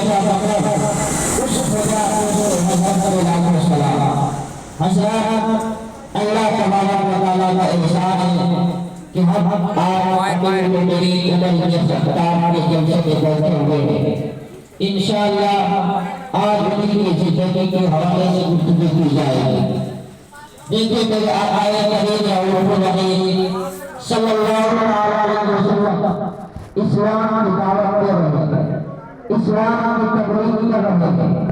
اس خدا حضرات اللہ تبارک و تعالیٰ کا احسان ہے کہ ہم آپ میری قدر کے سختار کے جلسے کے بیٹھے ہوئے ہیں۔ انشاءاللہ آج مجھے کی زندگی کے حوالے سے گفتگو کی جائے گی۔ دیکھیں میرے آقائے کریم رسول اللہ صلی اللہ علیہ وسلم اسلام کی دعوت دے رہے ہیں، اسلام کی تبلیغ کر رہے ہیں۔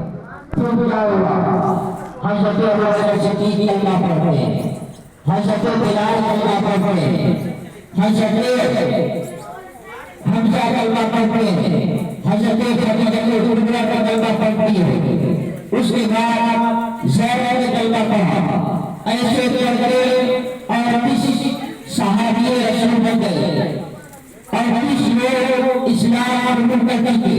پھر کیا ہوا؟ حضرت ابوبکر صدیق اللہ پڑھتے ہیں، حضرت بلال اللہ پڑھتے ہیں، حضرت حمزہ اللہ پڑھتے ہیں، حضرت خدیجہ کبریٰ کا کلمہ پڑھتی ہے، اس کے بعد زینب اللہ پڑھا۔ ایسے کرتے اور 30 صحابی رسول بن گئے اور 30 لوگ اسلام قبول کر چکے۔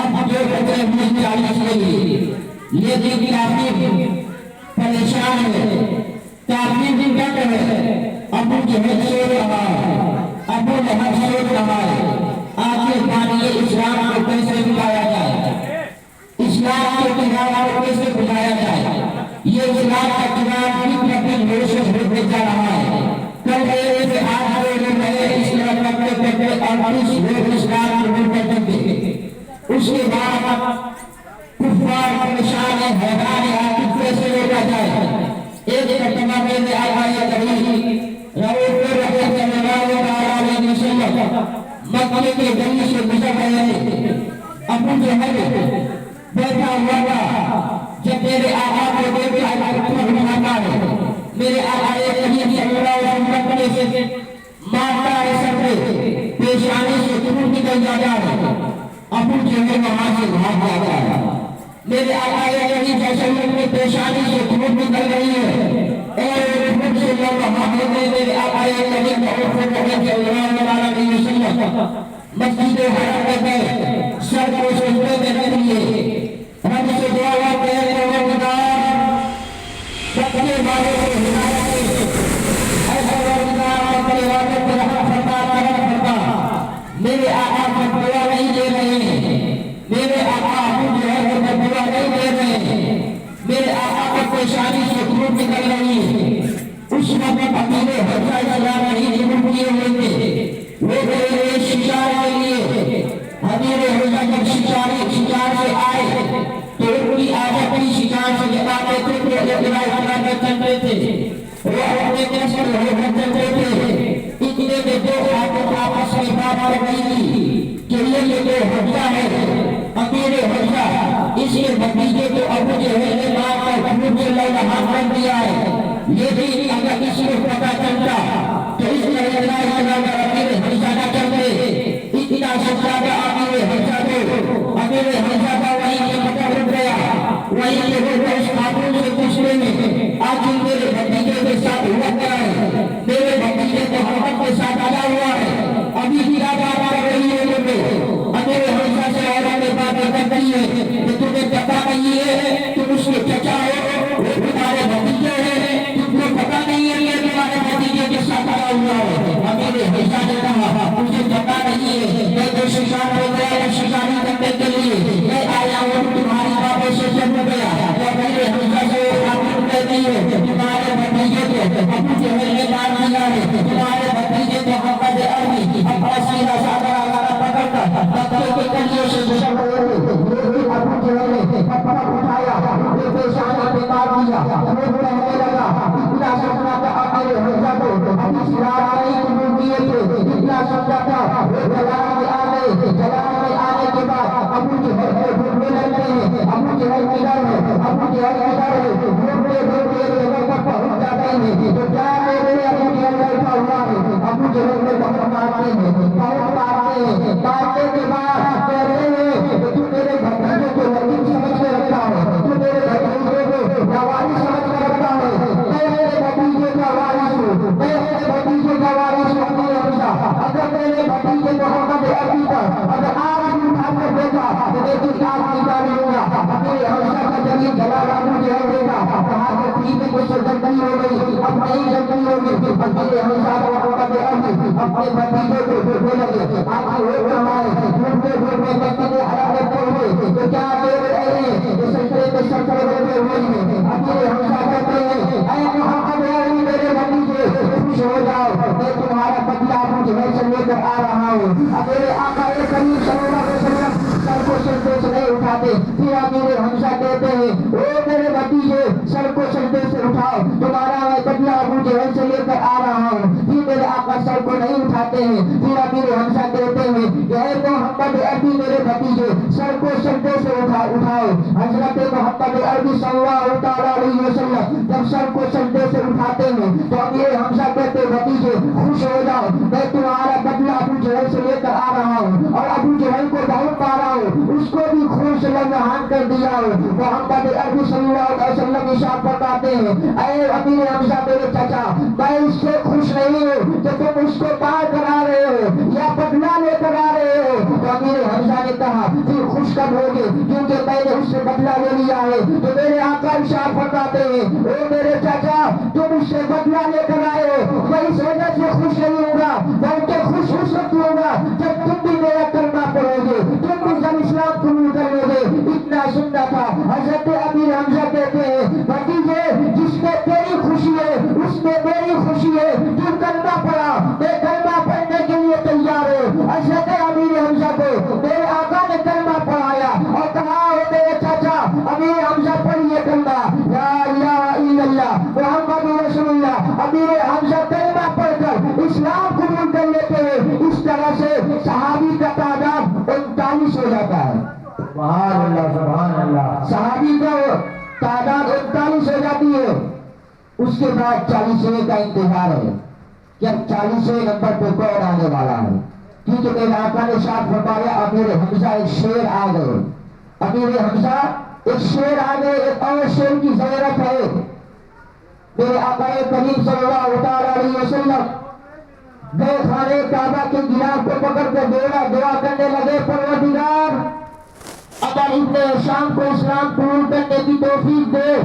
اب جو بچے ہوئے 40 کے لیے لیکن کافی پریشان ہے، کافی دن تک ہے۔ ابو جہل سو رہا ہے، ابو لہب سو رہا ہے۔ آخر پانی اسلام کو کیسے بلایا جائے، اسلام کے کنارے کو کیسے بلایا جائے؟ یہ اسلام کا کنارہ اپنی روشن ہوتے جا رہا ہے۔ کل ایک آج نئے اسلام کرتے کرتے اور 30 لوگ اسلام قبول کرتے تھے۔ اس کے بعد کفار پریشان ہے، حیران ہے، آخر کیسے روکا جائے؟ ایک مرتبہ میں نے آقائے کریم رسول اللہ صلی اللہ علیہ وسلم مکے کے گلی سے گزر رہے تھے۔ ابو جہل بیٹھا ہوا تھا۔ جب میرے آقا کو دیکھا فرماتا ہے، میرے آقائے کریم صلی اللہ علیہ وسلم مکے سے مارتا ہے، سر پہ پیشانی سے خون نکل جاتا ہے۔ ابو جہل وہاں سے بھاگ جاتا ہے۔ میرے آقائے کریم صلی اللہ علیہ وسلم کی پیشانی سے خون نکل رہی ہے اور خون سے وہاں ہوتے میرے آقائے کریم صلی اللہ علیہ وسلم مسجد حرم میں گئے، سر کو سجدے میں رکھ لیے، رب سے دعا کرتے ہیں اپنے والے کو ہدایت دے، اے پروردگار اپنے والے کو رحم فرما، کرم فرما۔ میرے آقا کو دعا نہیں دے رہے ہیں، میرے آقا ابو جہل کو دعا نہیں دے رہے ہیں، میرے آقا کو پیشانی سے خون نکل رہی ہے۔ اس وقت اپنے حضرت اسلام نہیں قبول کیے ہوئے تھے، وہ گئے شکار کے لیے۔ حضرت حضرت جب شکار سے آئے تو ان کی عادت تھی شکار سے جب آتے تھے تو اقرار چلتے تھے، وہ اپنے نسل ہو چلتے تھے۔ اتنے میں دو ہاتھوں کو آپس میں بات کر رہی تھی کہ یہ دو حضرت ہے، اکیلے حضرت، اس کے بھتیجے کو ابو جہل نے مار کر خون سے لہو کر دیا ہے۔ لیکن اگر کسی کو پتا چلتا تو اس طرح اکیلے حضرت نہ چلتے۔ اتنا سچا کہ اکیلے حضرت کو اکیلے حضرت کا وہیں سے پتہ اٹھ گیا، وہیں سے وہ اس خاتون سے پوچھنے میں آخر میرے بھتیجے کے ساتھ ہوا کیا ہے، میرے بھتیجے کو محبت کے ساتھ آیا ہوا ہے، ابھی بھی بات کر رہی ہے لوگوں اکیلے حضرت سے اور ہمیں باتیں کر رہی ہے کہ تمہیں پتا نہیں ہے تم اس کے چچا ہو، وہ تمہارے بھتیجے ہیں، تم کو پتا نہیں ہے کہ تمہارے بھتیجے کے ساتھ آیا ہوا ہے۔ اکیلے حضرت نے کہا مجھے پتا نہیں ہے، میں تو شکار ہو گیا شکاری کرنے کے لیے میں آیا ہوں، تمہاری باتوں سے جب گیا تو میرے حضرت سے آخر کہتی ہے تمہارے بھتیجے کو ابو جہل نے مار دیا ہے، تمہارے بھتیجے کو محمد عربی اپنا سیدھا سادہ پکڑ کر بچے کے کلیوں سے گزر رہے تھے، لیکن ابو جہل نے پکڑ اٹھایا، پیشانی پہ مار دیا، وہ کہنے لگا اتنا سمجھا تھا اکیلے حضرت کو ابھی اسلام نہیں قبول کیے تھے، اتنا سمجھا تھا وہ جلال میں آ گئے، جلال میں آنے کے بعد ابو جہل کو ڈھونڈنے لگتے ہیں، ابو جہل کدھر ہے، ابو جہل کدھر ہے، ڈھونڈتے ڈھونڈتے جگہ پر پہنچ جاتے ہیں تو کیا میرے ابو جہل بیٹھا ہوا ہے، ابو جہل کو بہت مارتے ہیں، بہت مارتے ہیں، مارنے کے بعد کہتے ہیں تو میرے بھتیجے کو یتیم سمجھ کے رکھا ہے، تو میرے بھتیجے کو لواری سمجھ کے رکھا ہے، میں میرے بھتیجے کا وارث ہوں، میں میرے بھتیجے کا وارث ہوں۔ اگر میرے بھتیجے محمد عربی پر اگر آج بھی اٹھا کر دیکھا تو لیکن آج کی جاری ہوگا اپنے حضرت کا جلیل جلال ابو جہل دیکھا کہا کہ ٹھیک ہے کوئی جلدی ہو گئی، اب نہیں جلدی ہوگی، اپنے حضرت محمد عربی اپنے بھتیجے کو ڈھونڈنے لگے، آخر ہو رہا ہے ڈھونڈتے ڈھونڈتے مسجد حرم میں پہنچے، ہوئے ہیں. امیر حمزہ کہتے ہیں اے محمد علی میرے بھتیجے خوش ہو جاؤ، میں تمہارا بدلہ ابو جہل سے لے کر آ رہا ہوں. اب میرے آقا کریم صلی اللہ علیہ وسلم سر کو سجدے سے نہیں اٹھاتے. پھر امیر حمزہ کہتے ہیں او میرے بھتیجے سر کو سجدے سے اٹھاؤ، تمہارا میں بدلہ ابو جہل سے لے کر آ رہا ہوں. پھر میرے آقا سر کو نہیں اٹھاتے ہیں. پھر امیر حمزہ کہتے ہیں کہ اے محمد عربی میرے بھتیجے سر کو سجدے سے اٹھاؤ. حضرت محمد عربی صلی اللہ تعالیٰ علیہ وسلم جب سر کو سجدے سے اٹھاتے ہیں تو امیر حمزہ کہتے بھتیجے خوش ہو جاؤ، میں تمہارا بدلہ ابو جہل سے لے کر آ رہا ہوں، اور ابو جہل کو بہت مارا ہوں، اس کو بھی خون سے لمحان کر دیا ہوں. محمد عربی صلی اللہ علیہ وسلم ارشاد فرماتے ہیں اے امیر حمزہ میرے چچا میں اس سے خوش نہیں ہوں کہ تم اس کو مار کر آ رہے ہو یا بدلہ لے کر آ رہے ہو. تو امیر حمزہ نے کہا پھر خوش کب ہوگے کیونکہ میں نے اس سے بدلہ لے لیا ہے. تو میرے آقا ارشاد فرماتے ہیں اے میرے چچا تم اس سے بدلہ لے کر آئے ہو، میں اس وجہ سے خوش نہیں ہوگا بلکہ خوش اس وقت ہوگا جب تم بھی میرا کلمہ پڑھو گے، تم بھی جب اسلام قبول کر لو گے. اتنا سننا تھا. حضرت امیر حمزہ کہتے ہیں بھتیجے جس میں تیری خوشی ہے اس میں میری خوشی ہے، تو کلمہ پڑھا، میں کلمہ پڑھنے کے لیے تیار ہوں. حضرت امیر حمزہ کو میرے آقا نے کلمہ پڑھایا اور کہا ہو میرے چاچا امیر حمزہ پڑھیے کلمہ لا الہ الا اللہ محمد رسول اللہ. امیر حمزہ کلمہ پڑھ کر اسلام قبول کر لیتے ہیں. اس طرح سے صحابی کا تعداد 39 ہو جاتا ہے. سبحان اللہ سبحان اللہ. صحابی کا تعداد 39 ہو جاتی ہے. اس کے بعد 40ویں کا انتظار ہے کہ اب 40ویں نمبر پہ کون آنے والا ہے، کیونکہ میرے آقا نے ارشاد فرمایا امیر حمزہ ایک شیر آ گئے. امیر حمزہ ایک شیر آ گئے. ایک اور شیر کی ضرورت ہے. میرے آقا کریم صلی اللہ تعالیٰ علیہ وسلم گئے خانے کعبہ کے گلاف کو پکڑ کر دعا کرنے لگے پروردگار اگر ابن شام کو اسلام قبول کرنے کی توفیق دے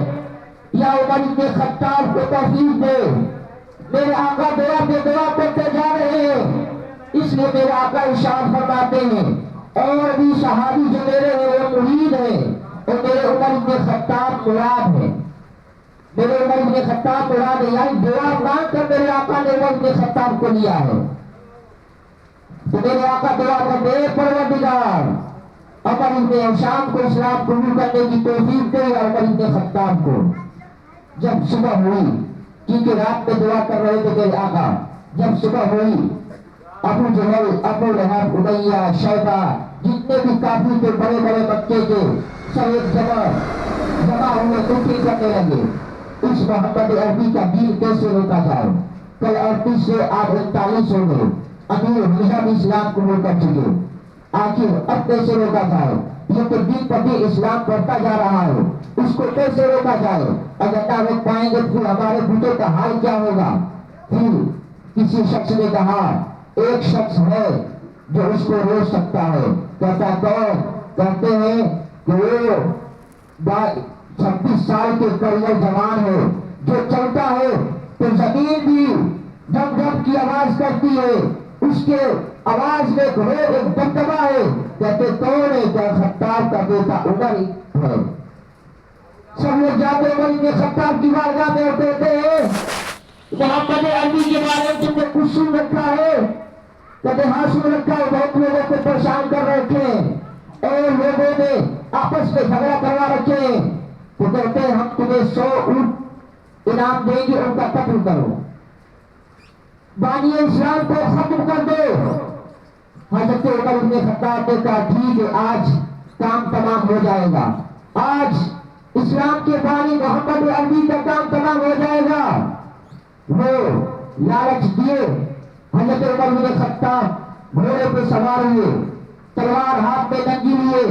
یا عمر ابن خطاب کو توفیق دے. میرے آقا دعا پہ دعا کرتے جا رہے ہیں. اس لیے میرے آقا ارشاد فرماتے ہیں اور بھی صحابی جو میرے ہیں وہ مرید ہیں اور میرے عمر ابن خطاب مراد ہے. میرے عمر ابن خطاب مراد ہے، یعنی دعا مانگ کر میرے آقا نے عمر ابن خطاب کو لیا ہے. تو میرے آقا دعا کرتے ہیں پروردگار عمر ابن شام کو اسلام قبول کرنے کی توفیق دے اور عمر ابن خطاب کو. جب صبح ہوئی کیونکہ رات میں دعا کر رہے تھے میرے آقا، جب صبح ہوئی ابو جہل ابو لہب امیہ شیبہ جتنے بھی کافی تھے بڑے بڑے مکے کے سب ایک جمع ہوئے تقریر کرنے لگے اس محمد عربی کا دین کیسے روکا جائے. کل 38 سے آج 39 ہو گئے. امیر حمزہ بھی اسلام قبول کر چکے، آخر اب کیسے روکا جائے؟ یہ تو دن پر دن اسلام بڑھتا جا رہا ہے، اس کو کیسے روکا جائے؟ اگر نہ روک پائیں گے پھر ہمارے بتوں کا حال کیا ہوگا؟ پھر کسی شخص نے کہا ایک شخص ہے جو اس کو روک سکتا ہے. کہتا کون؟ کہتے ہیں کہ وہ 26 سال کے کریئر جوان ہے جو چلتا ہے تو زمین بھی جب جب کی آواز کرتی ہے، اس کے آواز میں ایک دبدبا ہے. کہتے کون ہے؟ کیا خطاب کا بیٹا عمر ہے. سب لوگ جاتے عمر کے خطاب کی بارگاہ میں کہتے ہیں محمد عربی کے بارے میں تم نے کچھ سن رکھا ہے؟ کہتے ہاں سن رکھا ہے، بہت لوگوں کو پریشان کر رکھے ہیں اور لوگوں نے آپس میں جھگڑا کروا رکھے ہیں. تو کہتے ہیں ہم تمہیں 100 اونٹ انعام دیں گے، ان کا قتل کرو، بانی اسلام کو ختم کر دو. حضرت عمر بن خطاب نے کہا ٹھیک ہے آج کام تمام ہو جائے گا، آج اسلام کے بانی محمد عربی کا کام تمام ہو جائے گا. وہ لالچ دیے. حضرت عمر بن خطاب گھوڑے پہ سوار ہوئے، تلوار ہاتھ میں ننگی لیے،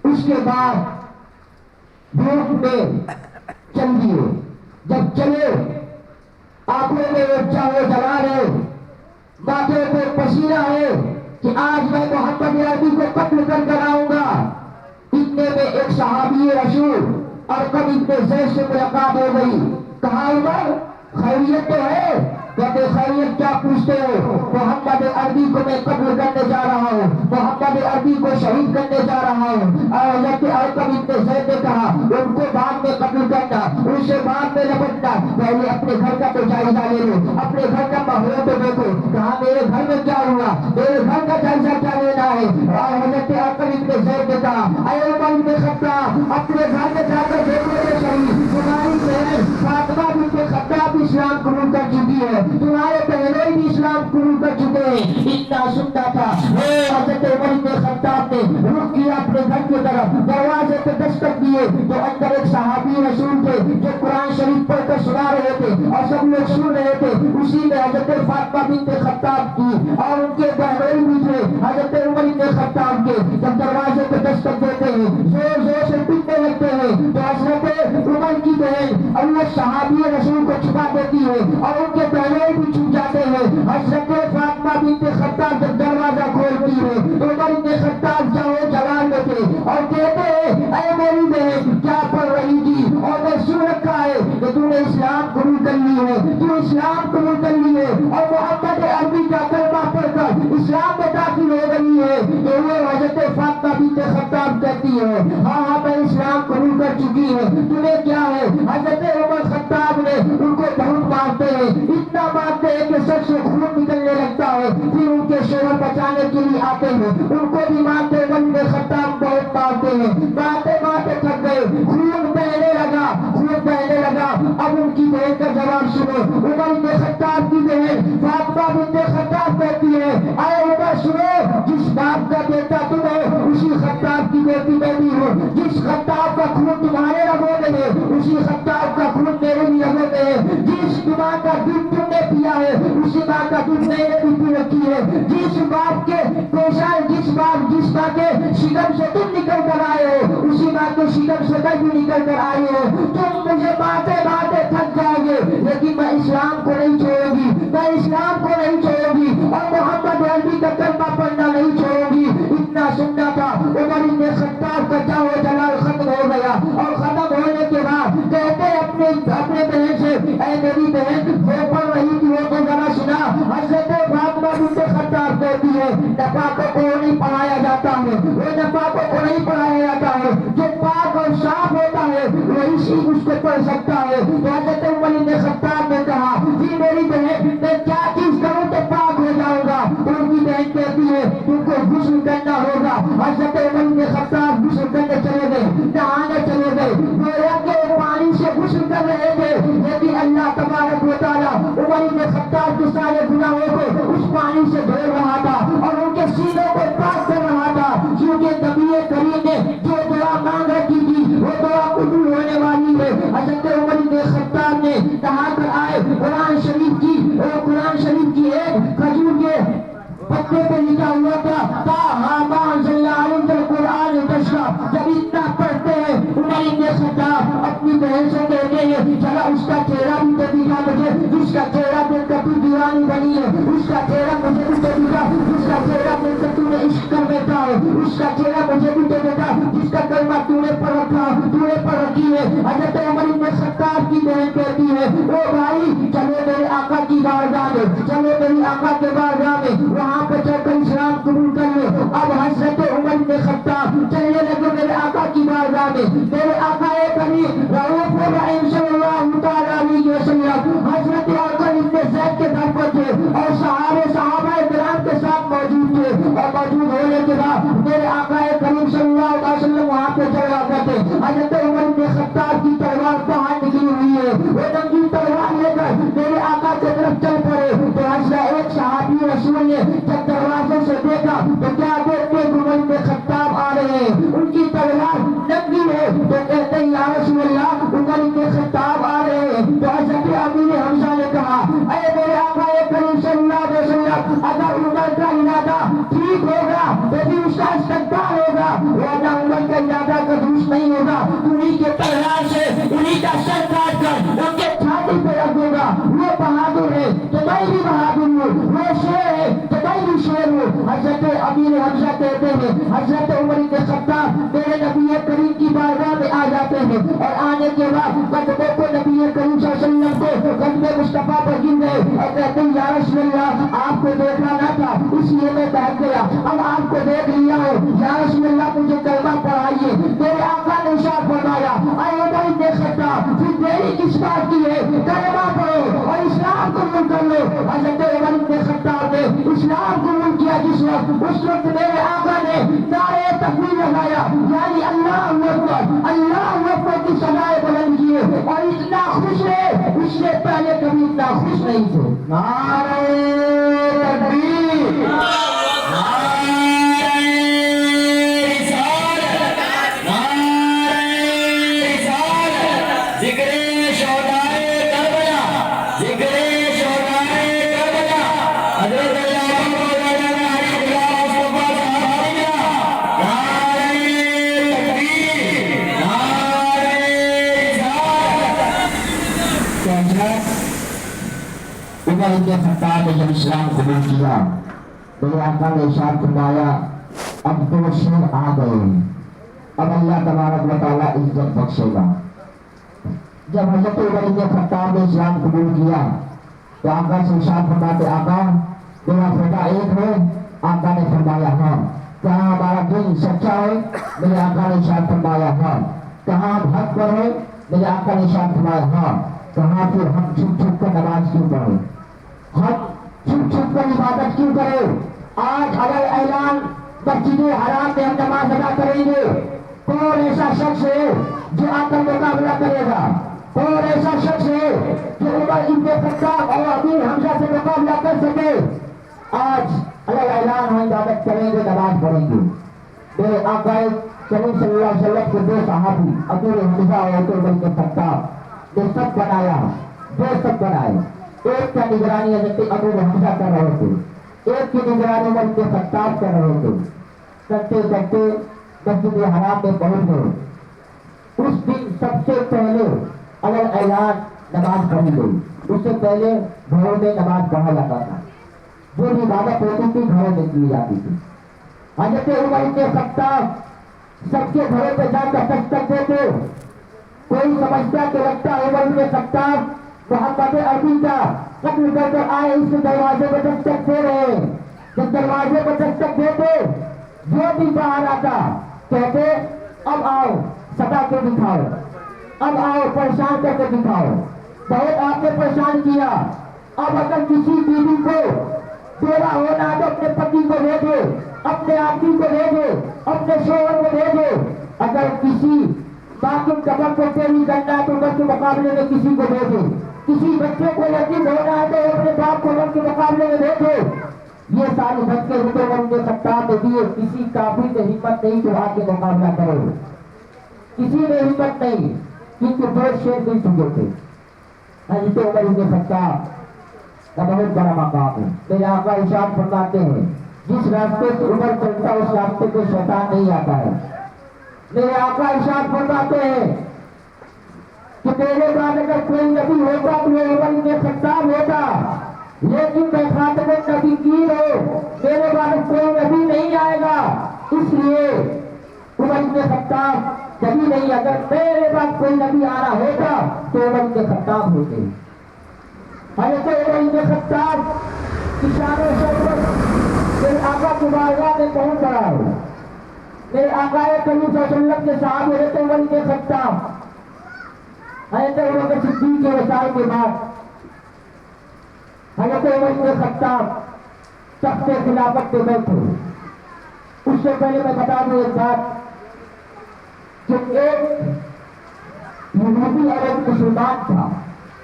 اس کے بعد دھوپ میں چل دیے. جب چلے آنکھوں میں وہ چاہے جلال ہے، ماتھے پہ پسینہ ہے کہ آج میں محمد عربی کو قتل کر کر آؤں گا. اتنے میں ایک صحابی رسول ارقم ابن زید سے ملاقات ہو گئی. کہا عمر خیریت تو ہے؟ کہتے خیریت کیا پوچھتے ہو؟ محمد عربی کو میں قتل کرنے جا رہا ہوں، محمد عربی کو شہید کرنے جا رہا ہوں. اور حضرت ارقم ابن زید نے کہا ان کو بعد میں قتل کرنا, پہلے اپنے گھر کا تو جائزہ لے لو, اپنے گھر کا ماحول تو دیکھو, کہاں میرے گھر میں کیا ہوا, میرے گھر کا جائزہ کیا لینا ہے. اور حضرت عقل ابن زید نے کہا, اے عمر بن خطاب, اپنے گھر میں جا کر دیکھو تو صحیح, تمہاری بہن فاطمہ بنت خطاب اسلام قبول کر چکی ہے, تمہارے بہنیں بھی اسلام قبول کر چکے ہیں. اتنا سنتا تھا حضرت عمر بن خطاب نے رخ کیا اپنے گھر کی طرف, دروازے پہ دستک دیے تو اندر ایک صحابی رسول تھے جو قرآن شریف پڑھ کر سنا رہے تھے اور سب لوگ سن رہے تھے. اسی میں حضرت فاطمہ بنت خطاب کی اور ان کے بہنوئی بھی تھے حضرت عمر بن خطاب کے. جب دروازے پہ دستک دیتے ہیں, زور زور سے پیٹنے لگتے ہیں تو حضرت عمر کی بہن اور وہ صحابی رسول کو چھپا دیتی ہے اور ان کے بہنوئی بھی چھپ جاتے ہیں. حضرت فاطمہ بنت خطاب جب دروازہ کھولتی ہے تو عمر بن خطاب جاؤ جلال میں تھے اور کہتے ہیں, اے میری بہن کیا پڑھ رہی تھی, اور میں سن رکھا ہے کہ تم نے اسلام قبول کر لی ہے, تو اسلام قبول کر لی ہے اور محمد عربی کا کلمہ پڑھ کر اسلام میں داخل ہو گئی ہے. تو وہ حضرت فاطمہ بنت خطاب کہتی ہے, ہاں ہاں میں اسلام قبول کر چکی ہے, تمہیں کیا ہے. حضرت عمر خطاب نے ان کو بہت مارتے ہیں, اتنا مارتے ہیں کہ سب سے خون نکلنے لگتا ہے. پھر ان کے شوہر بچانے کے لیے آتے ہیں, ان کو بھی مارتے. عمر بن خطاب بہت مارتے ہیں, مارتے مارتے تھک گئے, خون بہنے لگا, خون بہنے لگا. اب ان کی بہن کا جواب سنو. عمر بن خطاب کی بہن فاطمہ بنت خطاب کہتی ہے, اے عمر سنو, جس باپ کا بیٹا تم ہو اسی خطاب کی بیٹی میں بھی ہوں, جس خطاب کا خون تمہارے رگوں میں ہے اسی خطاب کا خون میرے بھی رگوں میں ہے, جس ماں کا دودھ تم نے پیا ہے اسی ماں کا دودھ میں نے بھی پی رکھی ہے, جس باپ کے پیشاب جس ماں کے شکم سے تم نکل کر آئے ہو اسی ماں کے شکم سے میں بھی نکل کر آئے ہو. تم مجھے مارتے مارتے تھک جاؤ گے لیکن میں اسلام کو نہیں چھوڑوں گی, میں اسلام کو نہیں چھوڑوں گی اور محمد عربی کا کلمہ پڑھنا نہیں چھوڑوں گی. اتنا سننا تھا. عمر بن خطاب کا جاؤ جلال ختم ہو گیا اور ختم ہونے کے بعد کہتے اپنے بہن سے, اے میری بہن وہ پڑھ رہی تھی وہ تو ذرا سنا. حضرت فاطمہ بنت خطاب کہتی ہے, نفاقوں کو نہیں پڑھایا جاتا ہے, وہ نفاقوں کو نہیں پڑھایا جاتا ہے, جو پاک اور صاف ہوتا ہے وہی صرف اس کو پڑھ سکتا ہے. تو حضرت عمر بن خطاب نے کہا, جی میری بہن میں کیا چیز کروں تو پاک ہو جاؤں گا. ان کی بہن کہتی ہے تم کو غسل کرنا ہوگا. حضرت عمر بن خطاب غسل کرنے چلے گئے, نہانے چلے گئے, گویا کے پانی سے غسل کر رہے تھے لیکن اللہ تبارک و تعالیٰ عمر بن خطاب کے سارے گناہوں کو اس پانی سے دھو رہا تھا اور ان کے سینوں کو پاک کر رہا تھا, کیونکہ نبی کریم نے جو دعا مانگ رکھی تھی وہ دعا قبول ہونے والی ہے. حضرت عمر بن خطاب نے کہا کر آئے قرآن شریف کی ایک کھجور کے پتے پہ لکھا ہوا تھا قرآن تشرا. جب اتنا پڑھتے ہیں عمر بن خطاب اپنی بہن سے کہتے ہیں, چلا اس کا چہرہ بھی تو دکھا مجھے, جس کا چہرہ دیکھ کر تو دیوانی بنی ہے, اس کا چہرہ مجھے بھی تو دکھا, جس کا چہرہ دیکھ کر تو نے عشق کر بیٹھا ہے, اس کا چہرہ مجھے بھی تو دیکھا, جس کا کلمہ تو نے پڑھ رکھا, تو نے پڑھ رکھی ہے. حضرت عمر بن خطاب کی بہن کہتی ہے, او بھائی چلو میرے آقا کی بارگاہ میں, چلو میری آقا کے بارگاہ میں, وہاں پہ چل کر اسلام قبول کر لو. اب حضرت عمر بن خطاب چلنے لگے میرے آقا کی بارگاہ میں. میرے آقا کریم رؤوف الرحیم صلی اللہ تعالی علیہ وسلم حضرت عقل ابن زید کے در پر تھے اور صحابہ کرام کے ساتھ موجود تھے, اور موجود ہونے کے بعد میرے آقا کریم صلی اللہ علیہ وسلم وہاں پہ چلا کرتے. حضرت عمر بن خطاب کی تلوار باہر نکلی ہوئی ہے, وہ ننگی تلوار لے کر میرے آقا کی طرف چل پڑے. تو حضرت ایک صحابی رسول نے جب دروازے سے دیکھا تو کیا دیکھتے عمر بن خطاب آ رہے ہیں, ان کی تلوار ننگی ہے, تو کہتے ہیں یا رسول اللہ عمر بن خطاب آ رہے ہیں. تو حضرت امیر حمزہ نے کہا, اے میرے آقا کریم صلی اللہ علیہ وسلم اگر عمر کا ارادہ ٹھیک ہوگا تو پھر اس کا استقبال ہوگا, ورنہ عمر کا ارادہ کا درست نہیں ہوگا. انہی کے تلوار سے انہی کا سر کاٹ کر ان کے چھاتی پہ رکھ دوں گا. وہ بہادر ہے تو میں بھی بہادر ہوں, وہ شیر ہے تو میں بھی شیر ہوں. حضرت امیر حمزہ کہتے ہیں حضرت عمر بن خطاب میرے نبی کریم کی بارگاہ میں آ جاتے ہیں, اور آنے کے بعد قدموں کو نبی کریم صلی اللہ علیہ وسلم کو قدم مصطفیٰ پر گر گئے اور کہتے ہیں یا رسول اللہ آپ کو دیکھنا نہ تھا اس لیے میں بیٹھ گیا, اب آپ کو دیکھ لیا ہو, یا رسول اللہ مجھے کلمہ پڑھائیے. میرے آقا نے ارشاد فرمایا, اے عمر بن خطاب پھر دیری کس بات کی ہے, اس وقت میرے آقا نے نعرہ تکبیر لگایا، یعنی اللہ اکبر کی صدائیں بلند کیے، اور اتنا خوش ہے اس سے پہلے کبھی اتنا خوش نہیں تھے۔ نعرہ تکبیر، عمر بن خطاب نے جب اسلام قبول کیا، میرے آقا نے ارشاد فرمایا اب دو شیر آ گئے، اب اللہ تبارک و تعالیٰ عزت بخشے گا۔ جب حضرت عمر بن خطاب نے اسلام قبول کیا تو آقا سے ارشاد فرماتے آقا میرا بیٹا ایک ہے؟ آقا نے فرمایا ہاں۔ کہاں ہمارا دین سچا ہے؟ میرے آقا نے ارشاد فرمایا ہاں۔ کہاں ہم حق پر ہے؟ میرے آقا نے ارشاد فرمایا ہاں۔ کہاں پھر ہم چھپ چھپ کر نماز کیوں پڑھیں؟ ہم چھپ چھپ کر عبادت کیوں کریں؟ آج اگر اعلان مسجد حرام میں ہم نماز ادا کریں گے، کون ایسا شخص ہے جو آ کر مقابلہ کرے گا؟ کون ایسا شخص ہے جو عمر بن خطاب اور امیر حمزہ سے مقابلہ کر سکے؟ آج اگر اعلان ہم عبادت کریں گے، نماز پڑھیں گے، میرے آقا کریم صلی اللہ علیہ وسلم کے دو صحابی امیر حمزہ اور عمر بن خطاب نے سب بنایا، دو سب بنائے، ایک کا نگرانی حضرت ابو حمزہ کر رہے تھے، ایک کی نگرانی عمر بن خطاب کر رہے تھے۔ کرتے کرتے مسجد حرام میں پہنچ گئے۔ اس دن سب سے پہلے اگر اعلان نماز پڑھی گئی، اس سے پہلے گھروں میں نماز پڑھا جاتا تھا، جو بھی عبادت ہوتی تھی گھروں میں کی جاتی تھی۔ حضرت عمر بن خطاب سب کے گھروں پہ جا کر دستک دیتے، کوئی سمجھتا کہ لگتا عمر بن خطاب محمد عربی کا قتل کر کر آئے، اس دروازے پہ دستک دے رہے ہیں۔ جب دروازے پہ دستک دیتے جو بھی باہر آتا کہتے اب آؤ ستا کے دکھاؤ، اب آؤ پریشان کر کے دکھاؤ، بہت آپ نے پریشان کیا، اب اگر کسی بیوی کو بیوہ ہونا تو اپنے پتی کو دے دے، اپنے آدمی کو دے دے، اپنے شوہر کو دے دے، اگر کسی باقی قبر کو چوری کرنا ہے تو عمر کے مقابلے میں کسی کو دے دے، کسی بچے کو یتیم ہونا ہے تو اپنے باپ کو عمر کے مقابلے میں دے دے۔ یہ ساری بچے عمر بن خطاب نے دیے، کسی کافر نے ہمت نہیں کہ آ کے مقابلہ کرو، کسی نے ہمت نہیں، کیونکہ دو شیر مل چکے تھے۔ حضرت عمر بن خطاب کا بہت بڑا مقام ہے۔ میرے آقا ارشاد فرماتے ہیں جس راستے سے عمر چلتا اس راستے پہ شیطان نہیں آتا ہے۔ میرے آقا ارشاد فرماتے ہیں کہ میرے بعد اگر کوئی نبی ہوتا تو وہ عمر بن خطاب ہوتا، لیکن میں خاتم النبیین ہوں، میرے بعد کوئی نبی نہیں آئے گا، اس لیے عمر بن خطاب کبھی نہیں، اگر میرے بعد کوئی نبی آنا ہوتا تو عمر بن خطاب ہوتے۔ حضرت عمر بن خطاب کی شان و شوکت میرے آقا کی بارگاہ میں پہنچ رہا ہے۔ میرے آقا کریم صلی اللہ علیہ وسلم کے صحابی حضرت عمر بن خطاب حضرت عمر بن صدیق کے وصال کے بعد حضرت عمر بن خطاب تخت خلافت پہ بیٹھے۔ اس سے پہلے میں بتا دوں ایک بات کہ ایک یہودی اور ایک مسلمان تھا،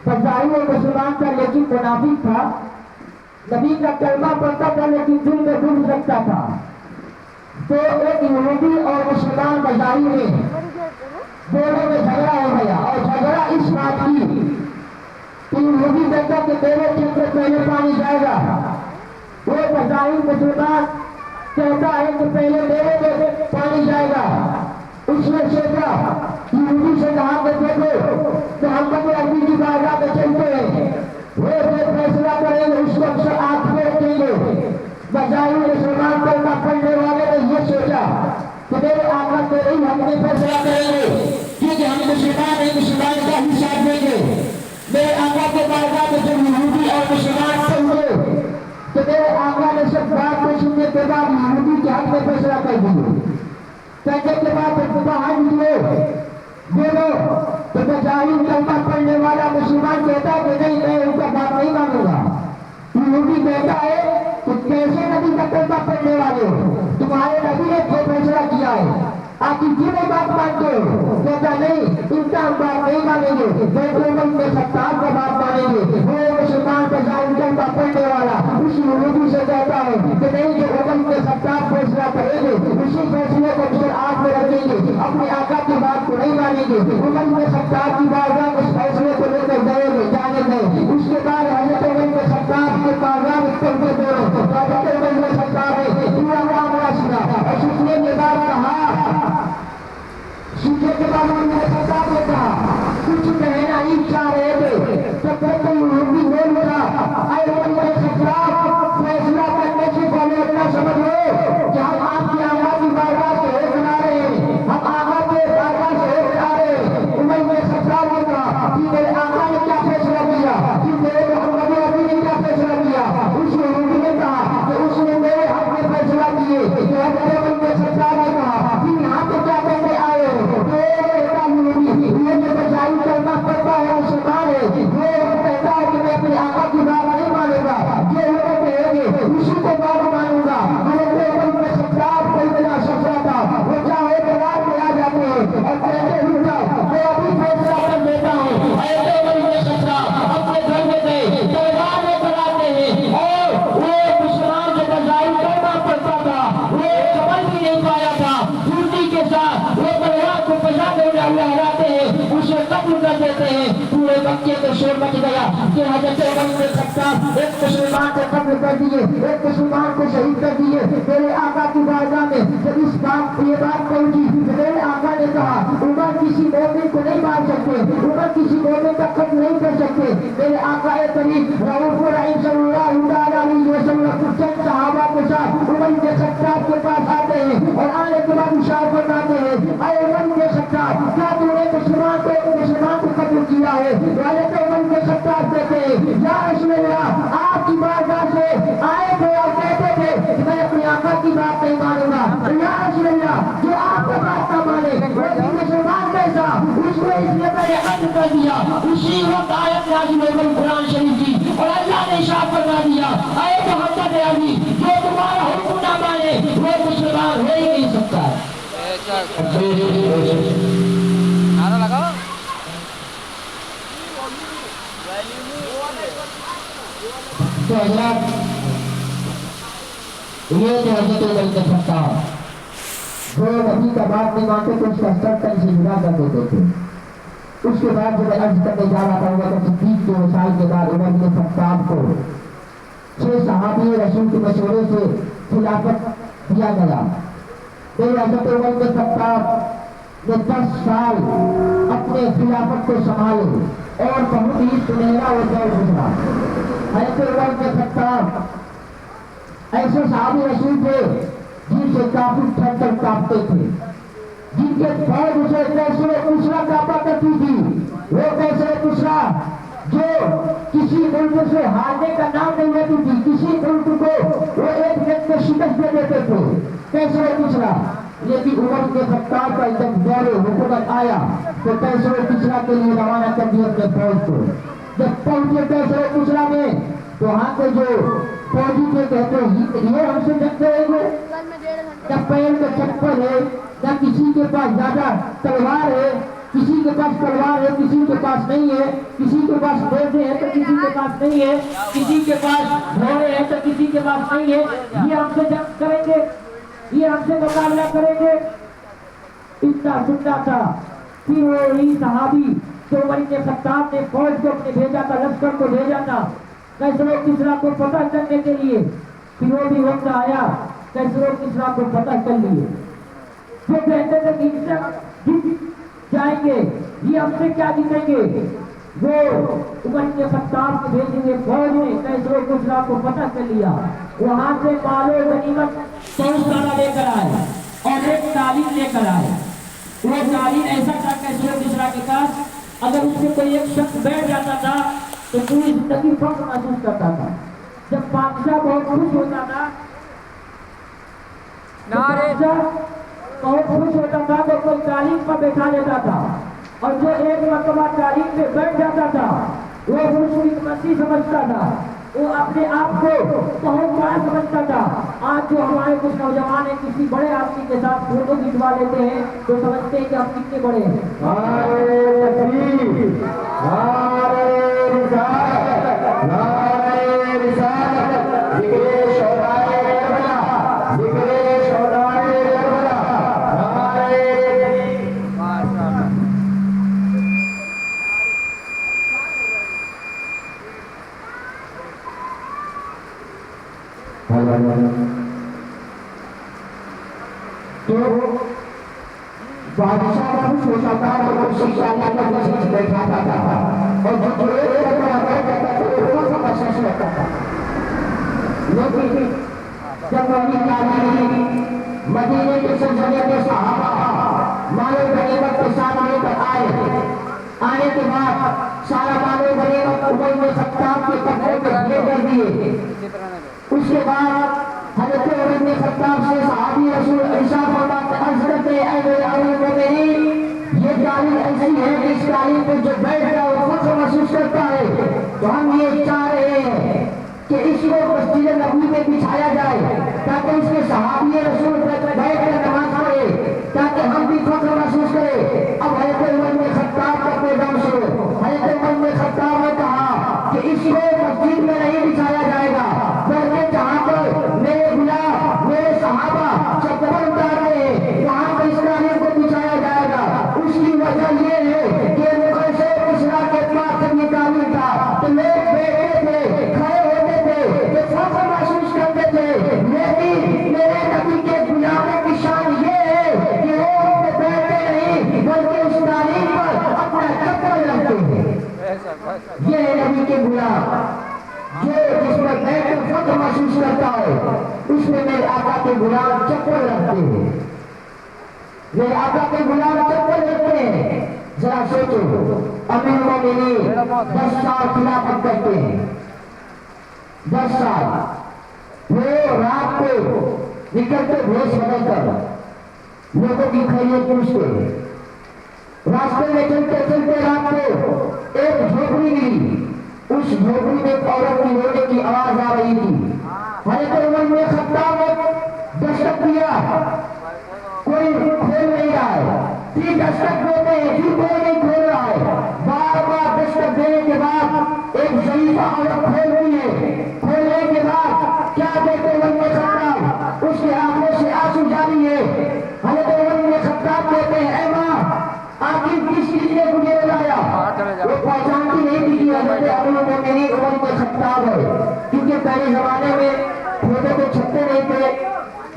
بظاہر ایک مسلمان تھا لیکن منافق تھا، نبی کا کلمہ پڑھتا تھا لیکن دل میں بغض رکھتا تھا۔ تو ایک یہودی اور مسلمان بظاہر میں دونوں میں جھگڑا ہو گیا، اور جھگڑا اس بات کی کہ یہودی کہتا کہ میرے چل سے پہلے پانی جائے گا، وہ بظاہر مسلمان کہتا ہے کہ پہلے میرے جیسے پانی جائے گا۔ اس نے سوچا یہودی سے کہا کہ دیکھو محمد عربی کی بارگاہ میں چلتے ہیں، وہ فیصلہ کریں گے، اس وقت سے آپ کو رکھیں گے۔ بظاہر مسلمان کلمہ پڑھنے والے نے یہ سوچا کہ میرے آقا میرے ہی ہم نے فیصلہ کریں گے، کیونکہ ہم مسلمان ہیں، مسلمان کا ہی ساتھ دیں گے۔ میرے آقا کے بارگاہ میں جب یہودی اور مسلمان پہنچے تو میرے آقا نے سب بات کو سننے کے بعد یہودی کے حق میں فیصلہ کر دیے۔ کہنے کے بعد باہر نکلے دونوں تو بظاہر کلمہ پڑھنے والا مسلمان کہتا ہے کہ نہیں میں ان کا بات نہیں مانوں گا، یہودی کہتا ہے کہ کیسے نبی کا کلمہ پڑھنے والے ہو؟ تمہارے نبی نے جو فیصلہ کیا ہے آپ کی بات مانتے ہو؟ کہتا نہیں ان کا ہم بات نہیں مانیں گے، عمر بن خطاب کا بات مانیں گے، وہ مسلمان کا ظاہر کلمہ پڑھنے والا اسی یہودی سے کہتا ہے کہ نہیں جو عمر بن خطاب فیصلہ کریں گے اسی فیصلے کو پھر آپ میں رکھیں گے، اپنے آقا کی بات کو نہیں مانیں گے۔ عمر بن خطاب کی بارگاہ اس فیصلے کو لے کر گئے گے، جانے گئے۔ اس کے بعد حضرت عمر بن خطاب کے بارگاہ کرتے دونوں حضرت عمر بن خطاب نے پورا معاملہ سنا اور سننے کے بعد کہا، سننے کے بعد عمر بن خطاب نے کہا کچھ کہنا ہی چاہ رہے تھے تو کہتے یہودی بول رہا، اے عمر بن خطاب فیصلہ کرنے سے پہلے اتنا سمجھ لو کہ ہم آپ کی آقا کی بارگاہ سے ایک بنا رہے ہیں، ہم آقا کے بارگاہ سے ایک بنا رہے ہیں۔ عمر بن خطاب نے کہا کہ میرے آقا نے کیا فیصلہ کیا، کہ میرے محمد نبی نے کیا فیصلہ کیا؟ اس یہودی نے کہا کہ اس نے میرے حق میں فیصلہ کیے۔ تو حضرت عمر بن خطاب نے کہا کہ یہاں پہ کیا کہنے آئے ہو؟ یہ جو بچائی کرنا پڑتا ہے مسلمان ہے، وہ کہتا ہے کہ میں اپنے آقا کی بات نہیں مانوں گا، جو وہ کہیں گے اسی کو بات مانوں گا۔ حضرت عمر بن خطاب کوئی بڑا شخص تھا، وہ چاہے بلاد میں آ جاتے ہیں اور کہتے ہیں میں ابھی فیصلہ کر دیتا ہوں۔ حضرت عمر بن خطاب اپنے گھر میں گئے، دروازے بناتے ہیں اور وہ مسلمان جو بچائی کرنا پڑتا تھا وہ سمجھ بھی نہیں پایا تھا، پھرتی کے ساتھ وہ درواز کو پچا دے ہراتے ہیں، اسے قتل کر دیتے ہیں۔ پورے مکے کو شور مچ گیا کہ حضرت عمر بن خطاب ایک مسلمان کو قتل کر دیے، ایک مسلمان کو شہید کر دیے۔ میرے آقا کی بارگاہ میں جب اس بات یہ بات پہنچی، میرے آقا نے کہا عمر کسی مومن کو نہیں مار سکتے، عمر کسی مومن کا قتل نہیں کر سکتے۔ میرے آقا کریم رؤوف الرحیم صلی اللہ علیہ وسلم چند صحابہ کے ساتھ عمر بن خطاب کے پاس آتے ہیں اور آنے کے بعد اشارہ فرماتے ہیں، اے عمر بن خطاب کیا تم نے مسلمان کو قتل کیا ہے؟ حضرت عمر بن خطاب کہتے ہیں یا رسول اللہ آپ کی بارگاہ سے آئے تھے اور کہتے تھے کہ میں اپنے آقا کی بات نہیں مانوں گا، یا رسول اللہ جو آپ کا بات نہ مانے وہ بھی مسلمان کیسا؟ اس کو اس نے پہلے قتل کر دیا۔ اسی وقت آیت نازل ہو گئی قرآن شریف کی اور اللہ نے ارشاد فرما دیا، اے محمد علی جو تمہارا حکم نہ مانے وہ مسلمان ہو ہی نہیں سکتا۔ نعرہ لگاؤ۔ تو حضرات یہ تو حضرت عمر بن خطاب جو نبی کا بات نہیں مانتے تو اس کا سر تن سے جدا کر دیتے تھے۔ اس کے بعد جب عرض کرنے جا رہا تھا ابو بکر صدیق کے وصال کے بعد عمر بن خطاب کو 6 صحابی رسول کے مشورے سے خلافت دیا گیا۔ پھر حضرت عمر بن خطاب نے 10 سال اپنے خلافت کو سنبھالے اور بہت ہی سنہرا اور دور گزرا۔ حضرت عمر بن خطاب ایسے صحابی رسول تھے جن سے کافی تھر تھر کانپتے تھے، جن کے فوج اسے کیسر کسرا کانپا کرتی تھی۔ وہ کیسر کسرا جو کسی ملک سے ہارنے کا نام نہیں لیتی تھی، کسی ملک کو وہ ایک منٹ میں شکست دے دیتے تھے، کیسر کسرا۔ لیکن عمر بن خطاب کا جب دور حکومت آیا تو کیسر کسرا کے لیے روانہ کر دیا اپنے فوج کو۔ جب پہنچے کیسر کسرا میں تو وہاں کے جو فوجی کے کہتے ہیں یہ ہم سے جنگ کریں گے؟ نہ پیر کا چپل ہے، نہ کسی کے پاس زیادہ تلوار ہے، کسی کے پاس تلوار ہے کسی کے پاس نہیں ہے، کسی کے پاس بیٹے ہیں تو کسی کے پاس نہیں ہے، کسی کے پاس گھوڑے ہیں تو کسی کے پاس نہیں ہے، یہ ہم سے جنگ کریں گے، یہ ہم سے مقابلہ کریں گے۔ اتنا سننا تھا کہ وہی صحابی جو عمر بن خطاب نے فوج کو اپنے بھیجا تھا، لشکر کو بھیجا تھا کیسر و کسریٰ کو فتح کرنے کے لیے، پھر وہ بھی وقت آیا کیسر و کسریٰ کو فتح کر لیے۔ وہ کہتے تھے کہ ان سے جیت جائیں گے، یہ ہم سے کیا جیتیں گے؟ وہ عمر بن خطاب کے بھیجے ہوئے فوج نے کیسر و کسریٰ کو فتح کر لیا۔ وہاں سے مال و غنیمت 100 سالہ لے کر آئے اور ایک تعلیم لے کر آئے۔ وہ تعلیم ایسا تھا کیسر و کسریٰ کے پاس اگر اس سے کوئی ایک شخص بیٹھ جاتا تھا تو پوری زندگی فخر محسوس کرتا تھا۔ جب بادشاہ بہت خوش ہوتا تھا تو کوئی تعلیم پر بیٹھا لیتا تھا اور جو ایک مرتبہ تعلیم پہ بیٹھ جاتا تھا وہ خوشی مسیح سمجھتا تھا۔ وہ اپنے آپ کو بہت بڑا سمجھتا تھا. آج جو ہمارے کچھ نوجوان ہیں کسی بڑے آدمی کے ساتھ فوٹو کھنچوا لیتے ہیں تو سمجھتے ہیں کہ ہم کتنے بڑے ہیں. تو بادشاہ کا بھی سوچا تھا اور اسی شاعری کا بھی بیٹھاتا تھا اور جو ایک کرتا تھا وہ سب محسوس کرتا تھا. لیکن جب مدینے کے سلسلے کے صحابہ مال و غنیمت کے ساتھ آنے پر آنے کے بعد سارا مال و غنیمت عمر میں خطاب کے قبضے میں یہ کر دیے. اس کے بعد حضرت عمر بن خطاب سے صحابی رسول ارشاد فرماتے ہیں حضرت اے میرے امیر المومنین یہ تعلیم ایسی ہے کہ اس تعلیم پہ جو بیٹھ گیا وہ فخر محسوس کرتا ہے. تو ہم یہ چاہ رہے ہیں کہ اس کو مسجد نبوی میں بچھایا جائے تاکہ اس کے صحابی رسول بیٹھ کر نماز پڑھے تاکہ ہم بھی فخر محسوس کریں. اب حضرت عمر بن خطاب کا پیغام سنو. حضرت عمر بن خطاب نے کہا کہ اس کو مسجد میں نہیں بچھایا جائے گا بلکہ جہاں پر میرے غلام میرے صحابہ چپل اتار رہے ہیں وہاں پر اس تعلیم کو بچھایا جائے گا. اس کی وجہ یہ ہے کہ مقدسے کسرا کے پاس یہ تعلیم تھا کہ لوگ بیٹھتے تھے کھڑے ہوتے تھے کہ فخر محسوس کرتے تھے. لیکن میرے نبی کے غلاموں کی شان یہ ہے کہ وہ ان پہ بیٹھتے نہیں بلکہ اس تعلیم پر اپنا چپل رکھتے ہیں. یہ ہے نبی کے غلام جو جس پر بیٹھ کر فخر محسوس کرتا ہے. اس میں میرے آقا کے غلام چپل رکھتے ہیں. میرے آقا کے غلام چپل رکھتے ہیں. ذرا سوچو امیر المومنین 10 سال خلافت کرتے ہیں 10 سال وہ رات کو نکلتے بھیس بدل کر لوگوں کی خیریت پوچھتے. راستے میں چلتے چلتے رات کو ایک جھوپڑی ملی. اس جھوپڑی میں ایک عورت کی رونے کی آواز آ رہی تھی. حضرت عمر بن خطاب نے دستک دیا کوئی کھول نہیں رہا ہے. پھر دستک دیتے ہیں پھر کوئی نہیں کھول رہا ہے. بار بار دستک دینے کے بعد ایک ضعیفہ عورت کھولتی ہے. کھولنے کے بعد کیا کہتے عمر بن خطاب اس کی آنکھوں سے آنسو جاری ہے. حضرت عمر بن خطاب کہتے ہیں اے ماں آخر کس چیز نے مجھے بلایا. وہ پہچانتی نہیں تھی کہ حضرت امیر المومنین عمر بن خطاب ہے کیونکہ پہلے زمانے میں فوٹو کے چھپتے نہیں تھے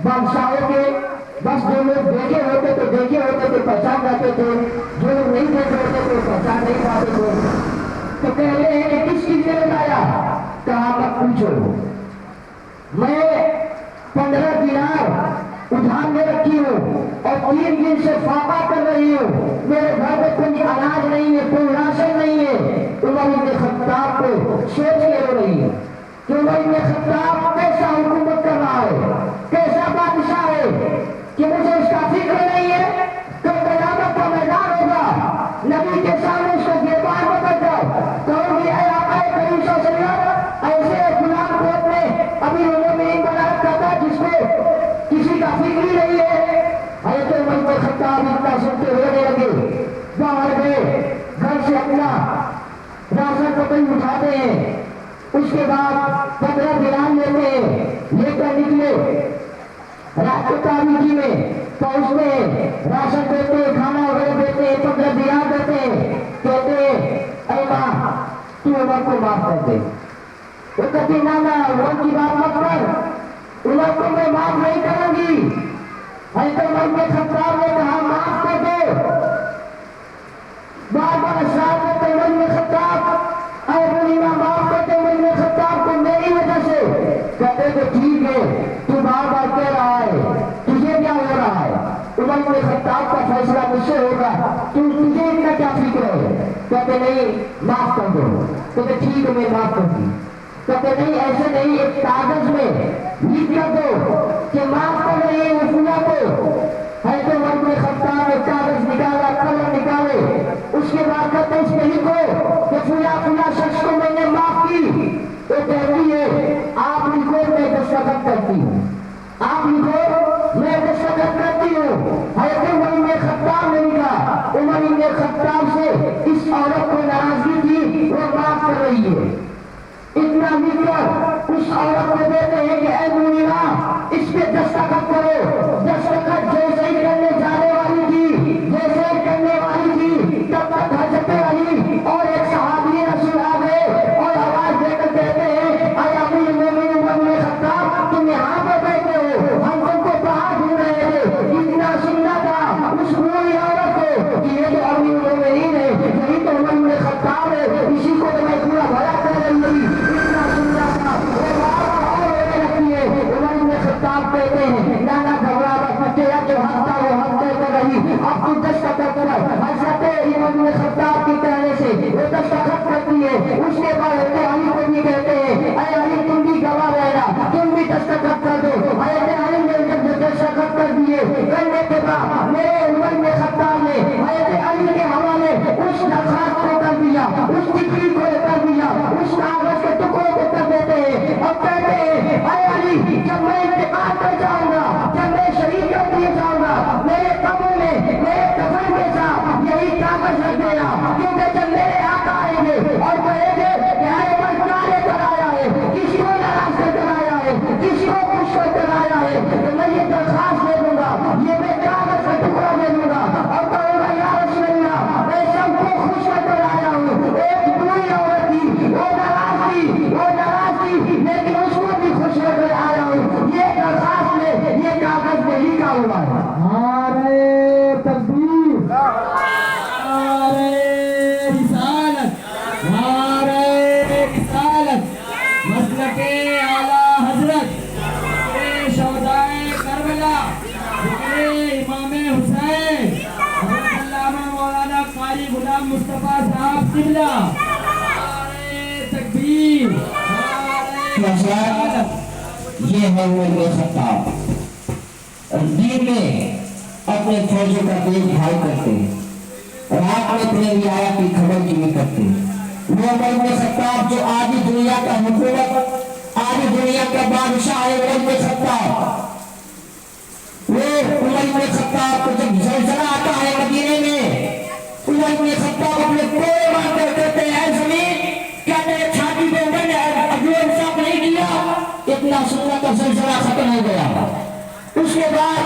بادشاہوں کے. بس جو لوگ دیکھے ہوتے تو پہچان جاتے تھے جو لوگ نہیں دیکھے ہوتے تو پہچان نہیں پاتے تھے. تو کہتے ہیں کہ کس چیز نے بلایا. کہاں تک پوچھو میں 15 دینار ادھار میں رکھی ہوں اور 3 دن سے فاقہ کر رہی ہوں. میرے گھر میں کوئی اناج نہیں ہے کوئی راشن نہیں ہے. عمر بن خطاب کو سوچ کے ہو رہی ہے کہ عمر بن خطاب کیسا حکومت کر رہا ہے کیسا بادشاہ ہے کہ مجھے اس کا فکر نہیں ہے. کل قیامت کا میدان ہوگا نبی کے سامنے اس کو گرفتار مت کر جاؤ. کہو گی اے آقا کریم صلی اللہ علیہ وسلم ایسے غلام کو اپنے امیر المومنین بنا رکھا تھا جس کو کسی کا فکر ہی نہیں ہے. حضرت عمر بن خطاب اتنا سنتے ہونے لگے. باہر گئے گھر سے اپنا راشن پتری اٹھاتے ہیں. اس کے بعد 15 دینار لیتے ہیں لے کر نکلے. رات کو تاریخی میں پہنچتے ہیں راشن دیتے کھانا وغیرہ دیتے 15 دینار دیتے. کہتے اے ماں تو عمر کو معاف کر دے. وہ کہتی نانا عمر کی بات مت کر عمر کو میں معاف نہیں کروں گی. حضرت عمر بن خطاب نے کہا معاف کر دو. بار بار اشارہ کرتے عمر بن خطاب اے غلیمہ معاف کرتے عمر بن خطاب کو میری وجہ سے. کہتے کہ ٹھیک ہے تو بار بار کہہ رہا ہے تجھے کیا ہو رہا ہے. عمر بن خطاب کا فیصلہ مجھ سے ہوگا تجھے اتنا کیا فکر ہے. کہتے نہیں معاف کر دو. کہتے ٹھیک ہے میں معاف کر دی. کہتے نہیں ایسے نہیں ایک کاغذ میں لکھ کر دو کہ معاف کر رہے ہیں وہ فلاں کو. حضرت عمر بن خطاب نے کاغذ نکالا قلم نکالے. اس کے بعد کہتے اس پہ لکھو کہ فلاں فلاں شخص کو میں نے معاف کی. وہ کہتی ہے آپ لکھو میں دستخط کرتی ہوں، آپ لکھو میں دستخط کرتی ہوں۔ حضرت عمر بن خطاب نے لکھا، عمر بن خطاب سے اس عورت کو ناراضگی تھی، وہ معاف کر رہی ہے۔ اتنا لکھ کر اس عورت کو دیتے ہیں کہ اے مومنہ اس پہ دستخط کرو۔ دستخط جیسے ہی کرنے جانے والی تھی، جیسے ہی کرنے والی تھی، تب تک حضرت علی اور ایک صحابی رسول آ گئے اور آواز دے کر کہتے ہیں اے امیر المومنین عمر بن خطاب تم یہاں پر بیٹھے ہو، ہم تم کو باہر ڈھونڈ رہے تھے۔ اتنا سننا تھا اس بوڑھی عورت کو کہ یہ تو امیر المومنین ہے، یہی تو عمر بن خطاب ہے، اسی کو تو میں پورا بھلا کر رہی ہوں۔ اتنا سننا تھا اور رونے لگتی ہے۔ عمر بن خطاب کہتے ہیں نانا گھبرا مت، تیرا جو حق تھا وہ حق دے کر رہی، اب تو دستخط کر۔ حضرت عمر بن خطاب کی کہنے سے وہ دستخط کرتی ہے۔ اس کے بعد حضرت علی کو بھی کہتے ہیں اے علی تم بھی گواہ رہنا، تم بھی دستخط کر دو۔ حضرت علی نے جب دستخط کر دیے، کرنے کے بعد میرے عمر بن خطاب نے حضرت علی کے حوالے اس درخواست کو کر دیا، اس چٹھی کو کر دیا، اس کاغذ کے ٹکڑوں کو کر دیتے ہیں اور کہتے ہیں اے علی جب میں انتقال کر جاؤں گا، جب میں شہید کر دیے جاؤں گا، میرے قبر میں میرے کفن کے ساتھ یہی کاغذ رکھ دینا، کیونکہ جب میرے آقا آئیں گے اور کہیں گے کہ اے عمر کیا لے کر آیا ہے، کسی کو ناراض کر کر آیا ہے، کسی کو خوش کر کر آیا ہے، تو میں یہ درخواست دے دوں گا، یہ میں کاغذ کا ٹکڑا دے دوں گا اور کہوں گا یا رسول اللہ میں سب کو خوش کر کر آیا ہوں۔ ایک بری عورت تھی، وہ ناراض تھی لیکن اس کو بھی خوش کر کر آیا ہوں۔ یہ درخواست میں یہ کاغذ میں لکھا ہوا ہے۔ نعرہ تکبیر، نعرہ رسالت، نعرہ رسالت، مسلک اعلیٰ حضرت شہدائے کربلا امام حسین حضرت علامہ مولانا قاری غلام مصطفیٰ صاحب قبلہ، نعرہ تکبیر، نعرہ رسالت۔ یہ ہے عمر بن خطاب دین میں اپنے فوجوں کا دیکھ بھال کرتے، رات میں اپنے رعایا کی خبر گیری کرتے۔ وہ عمر بن خطاب جو آدھی دنیا کا حکومت، آدھی دنیا کا بادشاہ ہے، عمر بن خطاب۔ وہ عمر بن خطاب کو جب زلزلہ آتا ہے مدینے میں، عمر بن خطاب اپنے کوڑے مار کر کہتے ہیں اے زمین کیا میرے چھاتی پہ عمر نے عدل و انصاف نہیں کیا؟ اتنا سننا کا زلزلہ ختم ہو گیا۔ اس کے بعد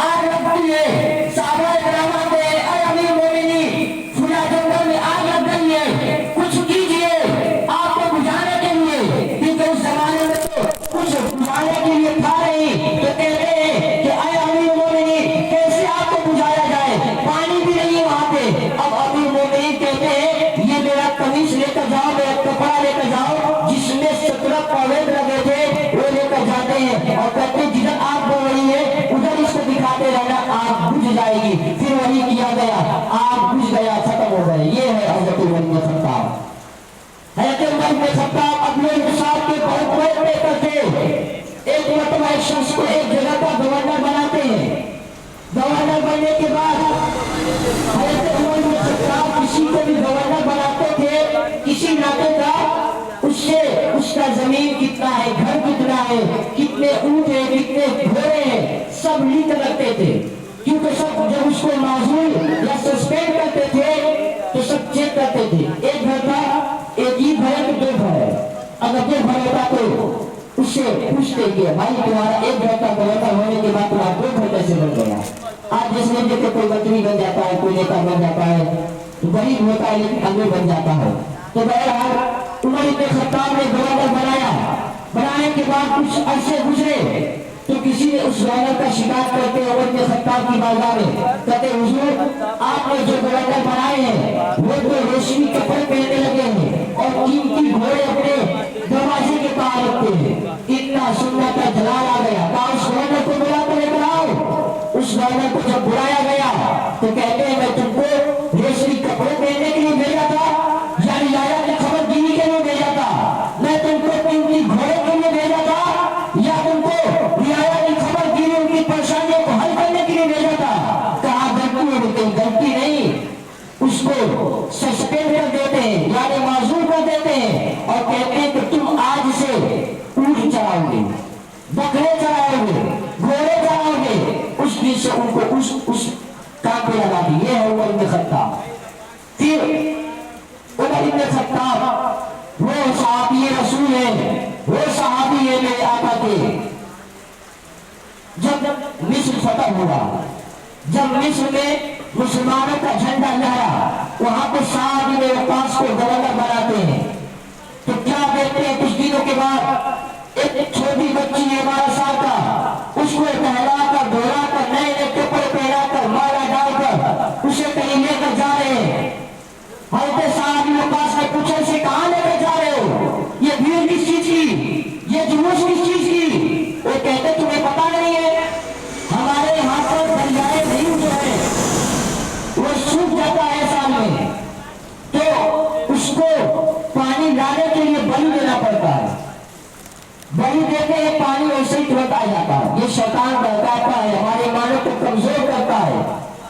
آگ لگتی ہے، صحابہ کرام آتے ہیں اے امیر المومنین فلاں جنگل میں آگ لگ گئی ہے، کچھ کیجئے آپ کو بجھانے کے لیے، کیونکہ اس زمانے میں تو کچھ بجھانے کے لیے تھا نہیں، تو کہتے ہیں کہ اے امیر المومنین کیسے آپ کو بجھایا جائے، پانی بھی نہیں وہاں پہ۔ اب امیر المومنین کہتے ہیں یہ میرا قمیص لے کر جاؤ، میرا کپڑا لے کر جاؤ جس میں 17 پوائنٹ لگے تھے، وہ لے کر جاتے ہیں اور کہتے ہیں جدھر آگ بڑھ رہی ہے ادھر اس کو دکھاتے رہنا، آگ بجھ جائے گی۔ پھر وہی کیا گیا، آگ بجھ گیا، ختم ہو گئے۔ یہ ہے حضرت عمر بن خطاب۔ حضرت عمر بن خطاب اپنے انتصاب کے بہت بڑے پیکر تھے۔ ایک مرتبہ ایک شخص کو ایک جگہ کا گورنر بناتے ہیں، گورنر بننے کے بعد حضرت عمر بن خطاب کسی کو بھی گورنر بناتے تھے کسی علاقے کا، اس سے اس کا زمین کتنا ہے، گھر کتنا ہے، کتنے اونٹ ہیں، کتنے گھوڑے ہیں، سب لکھ کر رکھتے تھے، کیونکہ سب جب اس کو معزول یا سسپینڈ کرتے تھے تو سب چیک کرتے تھے۔ ایک گھر تھا، ایک ہی گھر ہے کہ 2 گھر ہے، اگر 2 گھر ہوتا تو اس سے پوچھتے کہ بھائی تمہارا ایک گھر کا گورنر ہونے کے بعد تمہارا 2 گھر کیسے بن گیا؟ آج جس میں دیکھتے کوئی منتری بن جاتا ہے، کوئی نیتا بن جاتا ہے، غریب ہوتا ہے لیکن امیر بن جاتا ہے۔ تو بہرحال عمر بن خطاب نے گورنر بنایا، بنانے کے بعد کچھ عرصے گزرے تو کسی نے اس گورنر کا شکایت کرتے عمر بن خطاب کی بارگاہ میں، کہتے حضور آپ نے جو گورنر بنائے ہیں وہ تو ریشمی کپڑے پہننے لگے ہیں اور قیمتی گھوڑے اپنے دروازے کے پاس رکھتے ہیں۔ اتنا سننا کا جلال آ گیا، کہا اس گورنر کو بلا کر لے کر آؤ۔ اس گورنر کو جب بلایا گیا تو کہتے ہیں میں تم کو ریشمی کپڑے پہننے کے لیے بھیجا تھا یا رعایا کی خبر گیری کے لیے بھیجا تھا؟ میں تم کو قیمتی گھوڑے کے لیے بھیجا تھا یا تم کو رعایا کی خبر گیری ان کی پریشانیوں کو حل کرنے کے لیے بھیجا تھا؟ کہا غلطی ہے، لیکن غلطی نہیں، اس کو سسپینڈ کر دیتے ہیں یعنی معزول کر دیتے ہیں اور کہتے ہیں کہ تم آج اس کام پہ لگا دی. یہ ہے عمر بن خطاب. پھر عمر بن خطاب وہ صحابی رسول ہے, وہ صحابی ہے میرے آقا کے. جب مصر فتح ہوا, جب مصر میں مسلمانوں کا جھنڈا لہرا, وہاں پہ سعد بن وقاص کو گورنر بناتے ہیں. تو کیا دیکھتے ہیں کچھ دنوں کے بعد ایک چھوٹی بچی ہے 12 سال کا, اس کو نہلا کر دھلا کر نئے نئے کپڑے پہنا کر مالا ڈال کر اسے کہیں لے کر جا رہے ہیں. حضرت سعد بن وقاص نے پوچھا اسے کہاں لے کر جا رہے ہو, یہ بھیڑ کس چیز کی, یہ جلوس کس چیز کی؟ وہ کہتے تمہیں پتا نہیں ہے ہمارے یہاں پر دریائے نیل جو ہے وہ سوکھ جاتا ہے سال میں, تو اس کو پانی لانے کے لیے بلی دینا پڑتا ہے. بلی دیتے ہیں پانی ویسے ہی ترنت آ جاتا ہے. یہ شیطان بہکاتا ہے, ہمارے ایمانوں کو کمزور کرتا ہے.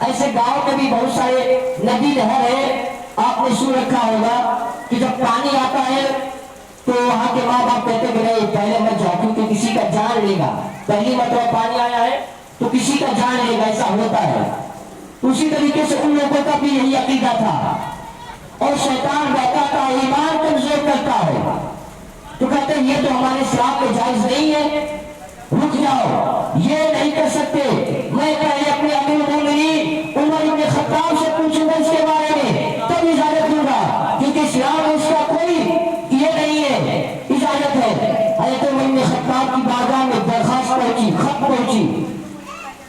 ایسے گاؤں میں بھی بہت سارے ندی نہر ہے, آپ نے سن رکھا ہوگا کہ جب پانی آتا ہے تو وہاں کے ماں باپ کہتے کہ نہیں پہلے مت جاؤ کیونکہ کسی کا جان لے گا, پہلی مرتبہ پانی آیا ہے تو کسی کا جان لے گا, ایسا ہوتا ہے. اسی طریقے سے ان لوگوں کا بھی یہی عقیدہ تھا, اور شیطان بہکاتا ہے, ایمان کمزور کرتا ہے. تو کہتے ہیں یہ تو ہمارے اسلام میں جائز نہیں ہے, رک جاؤ, یہ نہیں کر سکتے. میں پہلے اپنے امیر المومنین عمر بن خطاب سے پوچھوں گا اس کے بارے میں, تب اجازت دوں گا, کیونکہ اسلام میں اس کا کوئی یہ نہیں ہے, اجازت ہے. حضرت عمر بن خطاب کی بارگاہ میں درخواست پہنچی, خط پہنچی,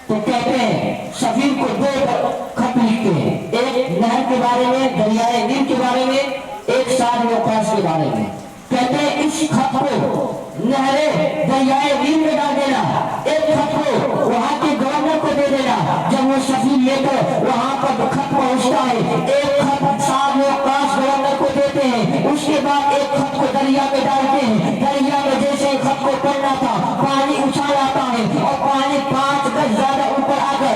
تو کہتے ہیں سفیر کو 2 خط لکھتے ہیں, ایک نہر کے بارے میں, دریائے نیل کے بارے میں, ایک سعد بن وقاص کے بارے میں. کہتے ہیں اس خط کو نہر دریائے نیل میں ڈال دینا, ایک خط کو وہاں کے گورنر کو دے دینا. جب وہ سفیر لے کر وہاں پر خط پہنچتا ہے, ایک خط سعد بن وقاص گورنر کو دیتے ہیں, اس کے بعد ایک خط کو دریا میں ڈالتے ہیں. دریا میں جیسے خط کو پڑنا تھا پانی اچھال آتا ہے, اور پانی 5 گز زیادہ اوپر آ کر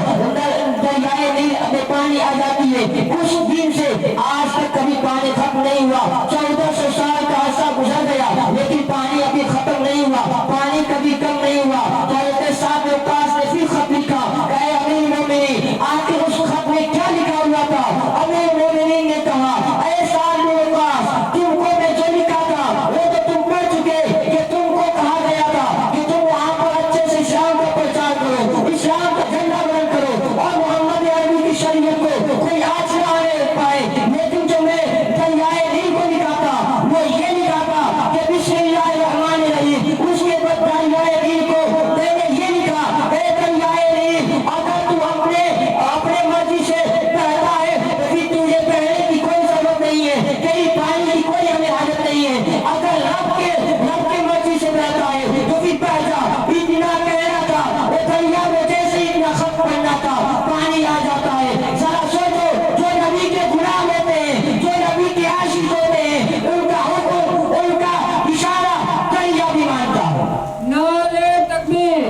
دریائے نیل میں پانی آ جاتی ہے. اس دن سے آج تک کبھی پانی ختم نہیں ہوا. 1400 سال کا عرصہ گزر گیا لیکن پانی ابھی ختم نہیں ہوا, پانی کبھی کم نہیں ہوا. حضرت سعد بن وقاص نے پھر خط لکھا, اے امیر المومنین آخر اس خط میں کیا لکھا ہوا تھا؟ امیر المومنین نے کہا, اے سعد بن وقاص تم کو میں جو لکھا تھا وہ تو تم پڑھ چکے کہ تم کو کہا گیا تھا کہ تم وہاں پر اچھے سے اسلام کا پرچار کرو, اسلام کا جھنڈا بلند کرو, اور محمد عربی کی شریعت کو کوئی آج نہ آنے پائے. لیکن جو میں دریائے نیل کو لکھا تھا وہ یہ لکھا تھا کہ بسم اللہ الرحمن الرحیم. اس کے بعد دریائے نیل کو میں نے یہ لکھا, اے دریائے نیل اگر تو اپنے مرضی سے بہتا ہے تو پھر تجھے بہنے کی کوئی ضرورت نہیں ہے, تیری پانی کی کوئی ہمیں حاجت نہیں ہے. اگر رب کے مرضی سے بہتا ہے تو پھر بہ جا. اتنا کہنا تھا, وہ دریا میں جیسے اتنا خط پڑنا تھا پانی آ جاتا ہے. ذرا سوچو, جو نبی کے غلام ہوتے ہیں, جو نبی کے عاشق ہوتے ہیں, ان کا حکم, ان کا اشارہ دریا بھی مانتا ہے. نعرے تکبیر,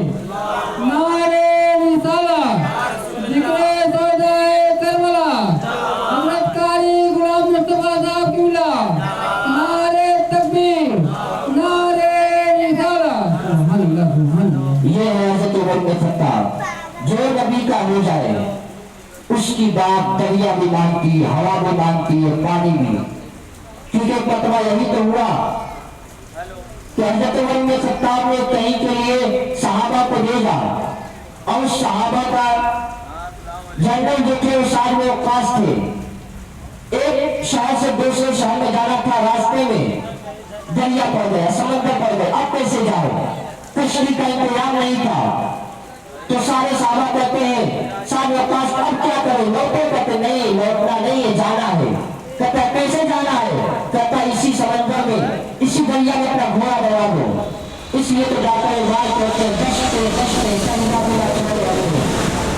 نعرے رسالت, ذکر سودائے کربلا, حضرت قاری غلام مصطفیٰ صاحب کی اولاد, نعرے تکبیر, نعرے رسالت. یہ ہے حضرت عمر بن خطاب. جو نبی کا ہو جائے اس کی بات دریا بھی مانتی, ہوا بھی مانتی ہے, پانی بھی. کیونکہ فتویٰ یہی تو ہوا کہ حضرت عمر بن خطاب نے کہیں کے لیے صحابہ کو بھیجا, اور صحابہ کا جنرل جو تھے وہ سعد بن وقاص تھے. ایک شہر سے دوسرے شہر میں جانا تھا, راستے میں دریا پڑ گیا, سمندر پڑ گیا, اب کیسے جاؤ؟ کشتی کا انتظام نہیں تھا. تو سارے صحابہ کہتے ہیں سعد بن وقاص اب کیا کریں, لوٹے؟ کہتے نہیں, لوٹنا نہیں ہے, جانا ہے. کہتا ہے کیسے جانا ہے؟ کہتا ہے اسی سمندر میں, اسی دریا میں اپنا گھوڑا دوڑا دو. اس لیے تو جاتا ہے بات کرتے ہیں دشتے دشتے دریا میرا چھوڑے ہمیں,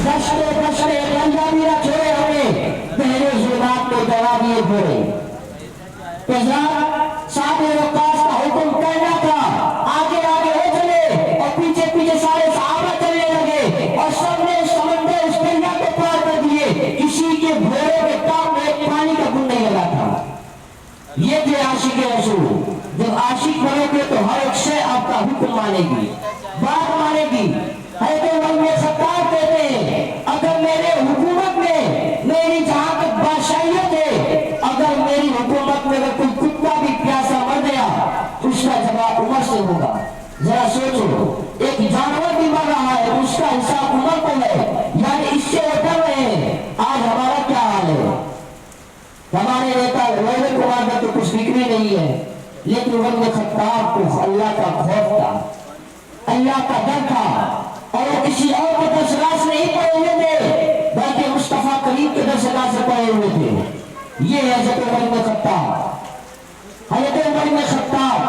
دشتے دشتے دریا میرا چھوڑے ہمیں, پہلے ظلمات میں دوڑا دیے گھوڑے. سعد بن وقاص کا حکم کرنا تھا, آگے آگے ہو چلے اور پیچھے پیچھے سارے صحابہ چلنے لگے, اور سب نے سمندر اس دریا کو پار کر دیے. کسی کے گھوڑے کے ٹانگ میں پانی کا گھن نہیں لگا تھا. یہ تھے عاشق رسول. جب عاشق بنو گے تو ہر ایک شے آپ کا حکم مانے گی, بات مانے گی. حضرت عمر بن خطاب کہتے ہیں اگر میرے لیکن عمر بن خطاب کو اللہ کا خوف تھا، اللہ کا ڈر تھا، اور وہ کسی اور کے درس راست نہیں پڑے ہوئے تھے بلکہ مصطفیٰ کریم کے درس راست سے پڑے ہوئے تھے۔ یہ ہے حضرت عمر بن خطاب۔ حضرت عمر بن خطاب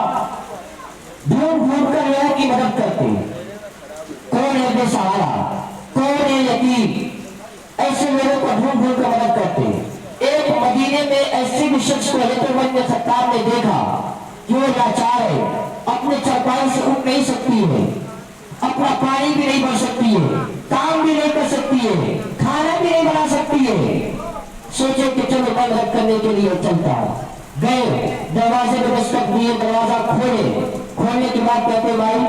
ڈھونڈ ڈھونڈ کر لوگوں کی مدد کرتے، کون ہے بے سہارا، کون ہے یتیم، ایسے لوگوں کو ڈھونڈ ڈھونڈ کر مدد کرتے۔ ایک مدینے میں ایسے بھی شخص کو حضرت عمر بن خطاب نے دیکھا کہ وہ لاچار ہے، اپنے چارپائی سے اٹھ نہیں سکتی ہے، اپنا پانی بھی نہیں بھر سکتی ہے، کام بھی نہیں کر سکتی ہے، کھانا بھی نہیں بنا سکتی ہے۔ سوچے کہ چلو مدد کرنے کے لیے چلتا ہے، گئے دروازے میں دستک دیے، دروازہ کھولنے کے بعد کہتے بھائی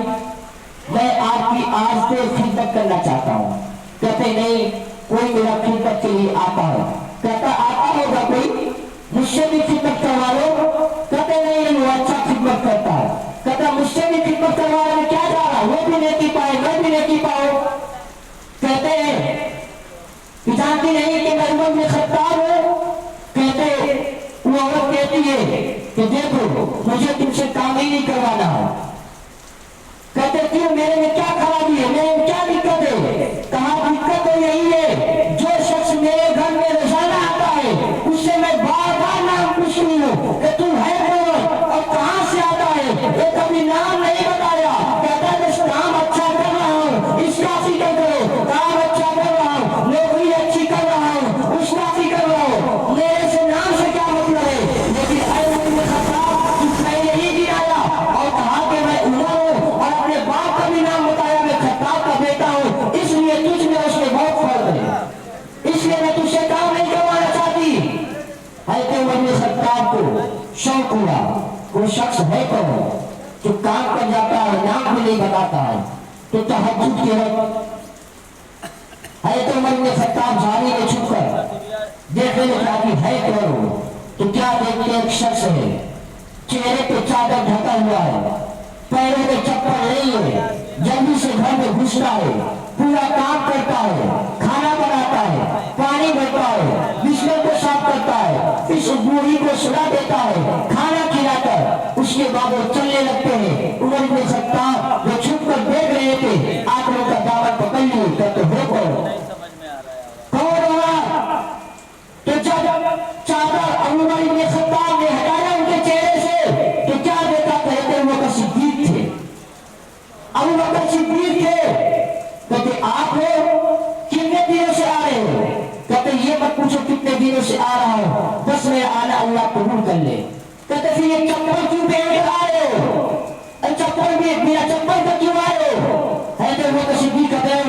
میں آپ کی آج سے خدمت کرنا چاہتا ہوں۔ کہتے نہیں، کوئی میرا خدمت کے لیے آتا ہے۔ کہتا آتا ہوگا کوئی، مجھ سے بھی خدمت کروا لو۔ کہتے نہیں، وہ اچھا خدمت کرتا ہے۔ کہتا مجھ سے بھی خدمت کروا لو، کیا جا رہا، وہ بھی نیکی پائے میں بھی نیکی پاؤں۔ کہتے ہیں کہ جانتی نہیں کہ میں عمر بن خطاب ہوں؟ کہتے وہ عورت کہتی ہے کہ دیکھو مجھے تم سے کام ہی نہیں کروانا ہے۔ کہتے کیوں، میرے میں کیا خرابی ہے، میرے میں کیا دقت ہے؟ کہا دقت تو یہی ہے، جو شخص میرے گھر میں روزانہ آتا ہے اس سے میں بار بار نام پوچھتی ہوں کہ تم ہے کون اور کہاں سے آتا ہے، یہ کبھی نام نہیں بتایا۔ کہتا ہے میں کام اچھا کر رہا ہوں، اس کا فکر کرو، کام اچھا کر رہا ہوں، نوکری اچھی کر رہا ہوں، اس کا فکر کرو، میرے سے نام سے کیا مطلب ہے؟ لیکن اے عمر بن خطاب تجھ میں یہی گرایا اور کہا کہ میں عمر ہوں اور اپنے باپ کا بھی نام بتایا، میں خطاب کا بیٹا ہوں، اس لیے تجھ میں اس میں بہت فرق ہے، اس لیے میں تجھ سے کام نہیں کروانا چاہتی۔ حضرت عمر بن خطاب کو شوق ہوا وہ شخص ہے کون جو کام کر جاتا ہے، نام بھی نہیں بتاتا ہے۔ تو تہجد کے وقت حضرت عمر بن خطاب جھاڑی میں چھپ کر دیکھنے لگا کہ ہے کون، تو کیا دیکھتے ایک شخص ہے، چہرے پہ چادر ڈھکا ہوا ہے، پیروں میں چپل نہیں ہے، جلدی سے گھر میں گھستا ہے، پورا کام کرتا ہے، کھانا بناتا ہے، پانی بھرتا ہے، بستر کو صاف کرتا ہے، اس بوڑھی کو سلا دیتا ہے، کھانا کھلا کر اس کے بعد وہ چلنے لگتے ہیں۔ عمر بن خطاب جو چھپ کر دیکھ رہے تھے آنکھوں کا دامن پکڑ لیے، کہتے ہو کون ہوا؟ تو جب چادر عمر بن خطاب نے ہٹایا ان کے چہرے سے تو کیا دیکھا؟ کہتے ابو بکر صدیق تھے، ابو بکر صدیق تھے۔ کہتے آپ ہو، کتنے دنوں سے آ رہے ہو؟ کہتے یہ مت پوچھو کتنے دنوں سے آ رہا ہوں، بس میرا آنا اللہ قبول کر لے۔ کہتے پھر یہ چپل کیوں پہن کر آ رہے ہو؟ چپل بھی میرا چپل کا کیوں آئے ہو؟ حضرت ابو بکر صدیق کہتے ہیں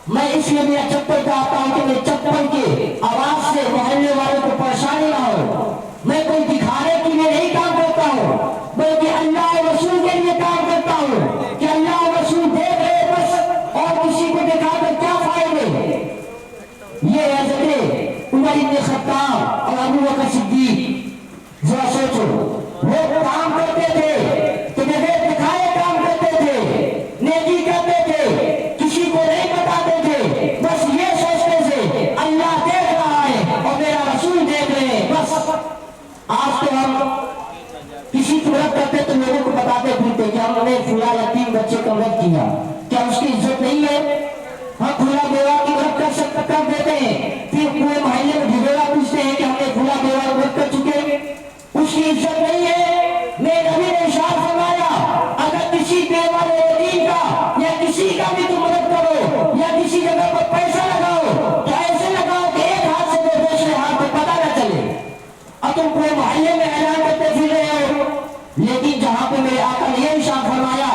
میں اس لیے میرا چپل کا آتا ہوں کہ میرے چپل کی آواز سے محلے والوں کو پریشانی نہ ہو۔ میں کوئی دکھانے کے لیے نہیں کام کرتا ہوں بلکہ اللہ اور رسول کے لیے کام کرتا ہوں کہ اللہ اور رسول دیکھ رہے بس، اور کسی کو دکھا کر کیا فائدے۔ یہ حضرت عمر بن خطاب اور ابو بکر صدیق ذرا سوچو، وہ کام کرتے تھے کہ بغیر دکھائے کام کرتے تھے، نیکی کرتے تھے، کسی کو نہیں بتاتے تھے، بس یہ سوچتے تھے اللہ دیکھ رہا ہے اور میرا رسول دیکھ رہے ہیں بس۔ آج تو ہم کسی کی مدد کرتے تو لوگوں کو بتاتے پھرتے کہ ہم نے فلاں یتیم بچے کا مدد کیا، کیا اس کی عزت نہیں ہے؟ ہم کھلا بیوہ کی مدد کر دیتے ہیں، پھر پورے محلے میں ڈھیلا پوچھتے ہیں کہ ہم نے کھلا بیوہ کی مدد کر چکے، اس کی عزت نہیں ہے۔ میرے نبی نے ارشاد فرمایا اگر کسی بیوہ یتیم کا یا کسی کا بھی تم مدد کرو یا کسی جگہ پر پیسہ لگاؤ تو ایسے لگاؤ کہ ایک ہاتھ سے دوسرے ہاتھ کو پتہ نہ چلے۔ اب تم پورے محلے میں اعلان کرتے پھر رہے ہو، لیکن جہاں پہ میرے آقا نے یہ ارشاد فرمایا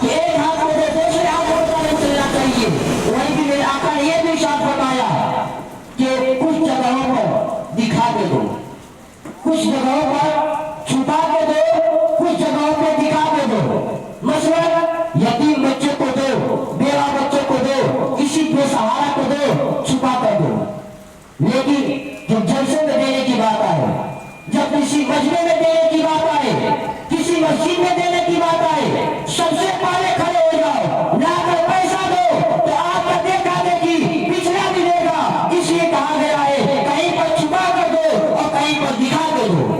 کہ ایک ہاتھ کو دوسرے ہاتھ کو پتہ نہیں چلنا چاہیے، وہیں بھی میرے آقا نے یہ بھی ارشاد فرمایا کہ کچھ جگہوں پر دکھا کے دو، کچھ جگہوں پر چھپا کے دو، کچھ جگہوں پہ دکھا کے دو۔ مثلا یتیم بچے کو دو، بیوہ بچے کو دو، کسی بے سہارا کو دو، چھپا کر دو۔ لیکن جب جلسے میں دینے کی بات آئے، جب کسی مجمع میں دینے کی بات آئے، کسی مسجد میں دینے کی بات آئے، سب سے پہلے کھڑے ہو جاؤ، لا کر پیسہ دو تو آپ کا دیکھا دیکھی پچھلا بھی دے گا، اس لیے کہا گیا ہے کہیں پر چھپا کر دو اور کہیں پر دکھا کے دو۔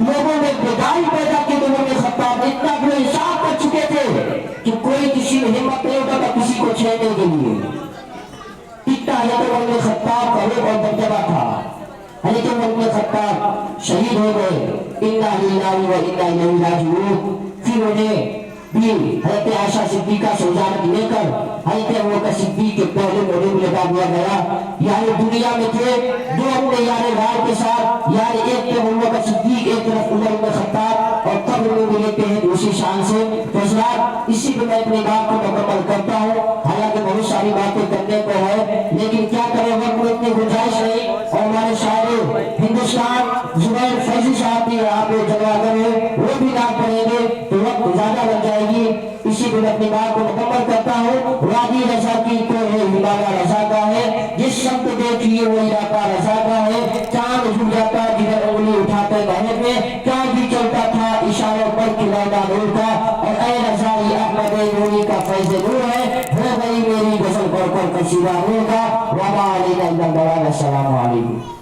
لوگوں میں بیداری پیدا کی تو عمر خطاب اتنا بے انصاف کر چکے تھے کہ کوئی کسی میں ہمت نہیں ہوتا تھا کسی کو چھیڑنے کے لیے. اتنا حضرت عمر خطاب کا روح اور دبدبہ تھا. حضرت عمر خطاب شہید ہو گئے. انا للہ و انا الیہ راجعون. پھر انہیں بھی حضرت عائشہ صدیقہ سے اجازت لے کر حضرت ابوبکر صدیق کے پہلے موڑے میں لگا دیا گیا. یعنی دنیا میں تھے دو اپنے یار غار کے ساتھ، یعنی ایک طرف ابوبکر صدیق، ایک طرف عمر بن خطاب، اور قبر میں بھی لیتے ہیں دوسری شان سے. تو حضرات اسی پہ میں اپنی بات کو مکمل کرتا ہوں. حالانکہ بہت ساری باتیں کرنے کو ہے لیکن کیا کریں وقت میں اتنی گنجائش نہیں. اور ہمارے شاعر ہندوستان زبیر فیضی صاحب بھی یہاں پہ جگہ ہے، وہ بھی نام پڑھیں گے تو وقت زیادہ لگ جائے گی. اسی پہ میں اپنی بات کو مکمل کرتا ہوں. وادی رضا کی کو ہے ہمارا رضا کا ہے، جس سمت دیکھیے وہ علاقہ رضا کا ہے. چاند جھک جاتا جدھر انگلی اٹھاتے محنت میں، چاند بھی چلتا تھا اشاروں پر کھلانا نور کا. اور اے رضائی احمد نوری کا فیض نور ہے، ہو گئی میری غزل پڑھ کر قصیدہ نور کا. وما علینا الا البلاغ. السلام علیکم.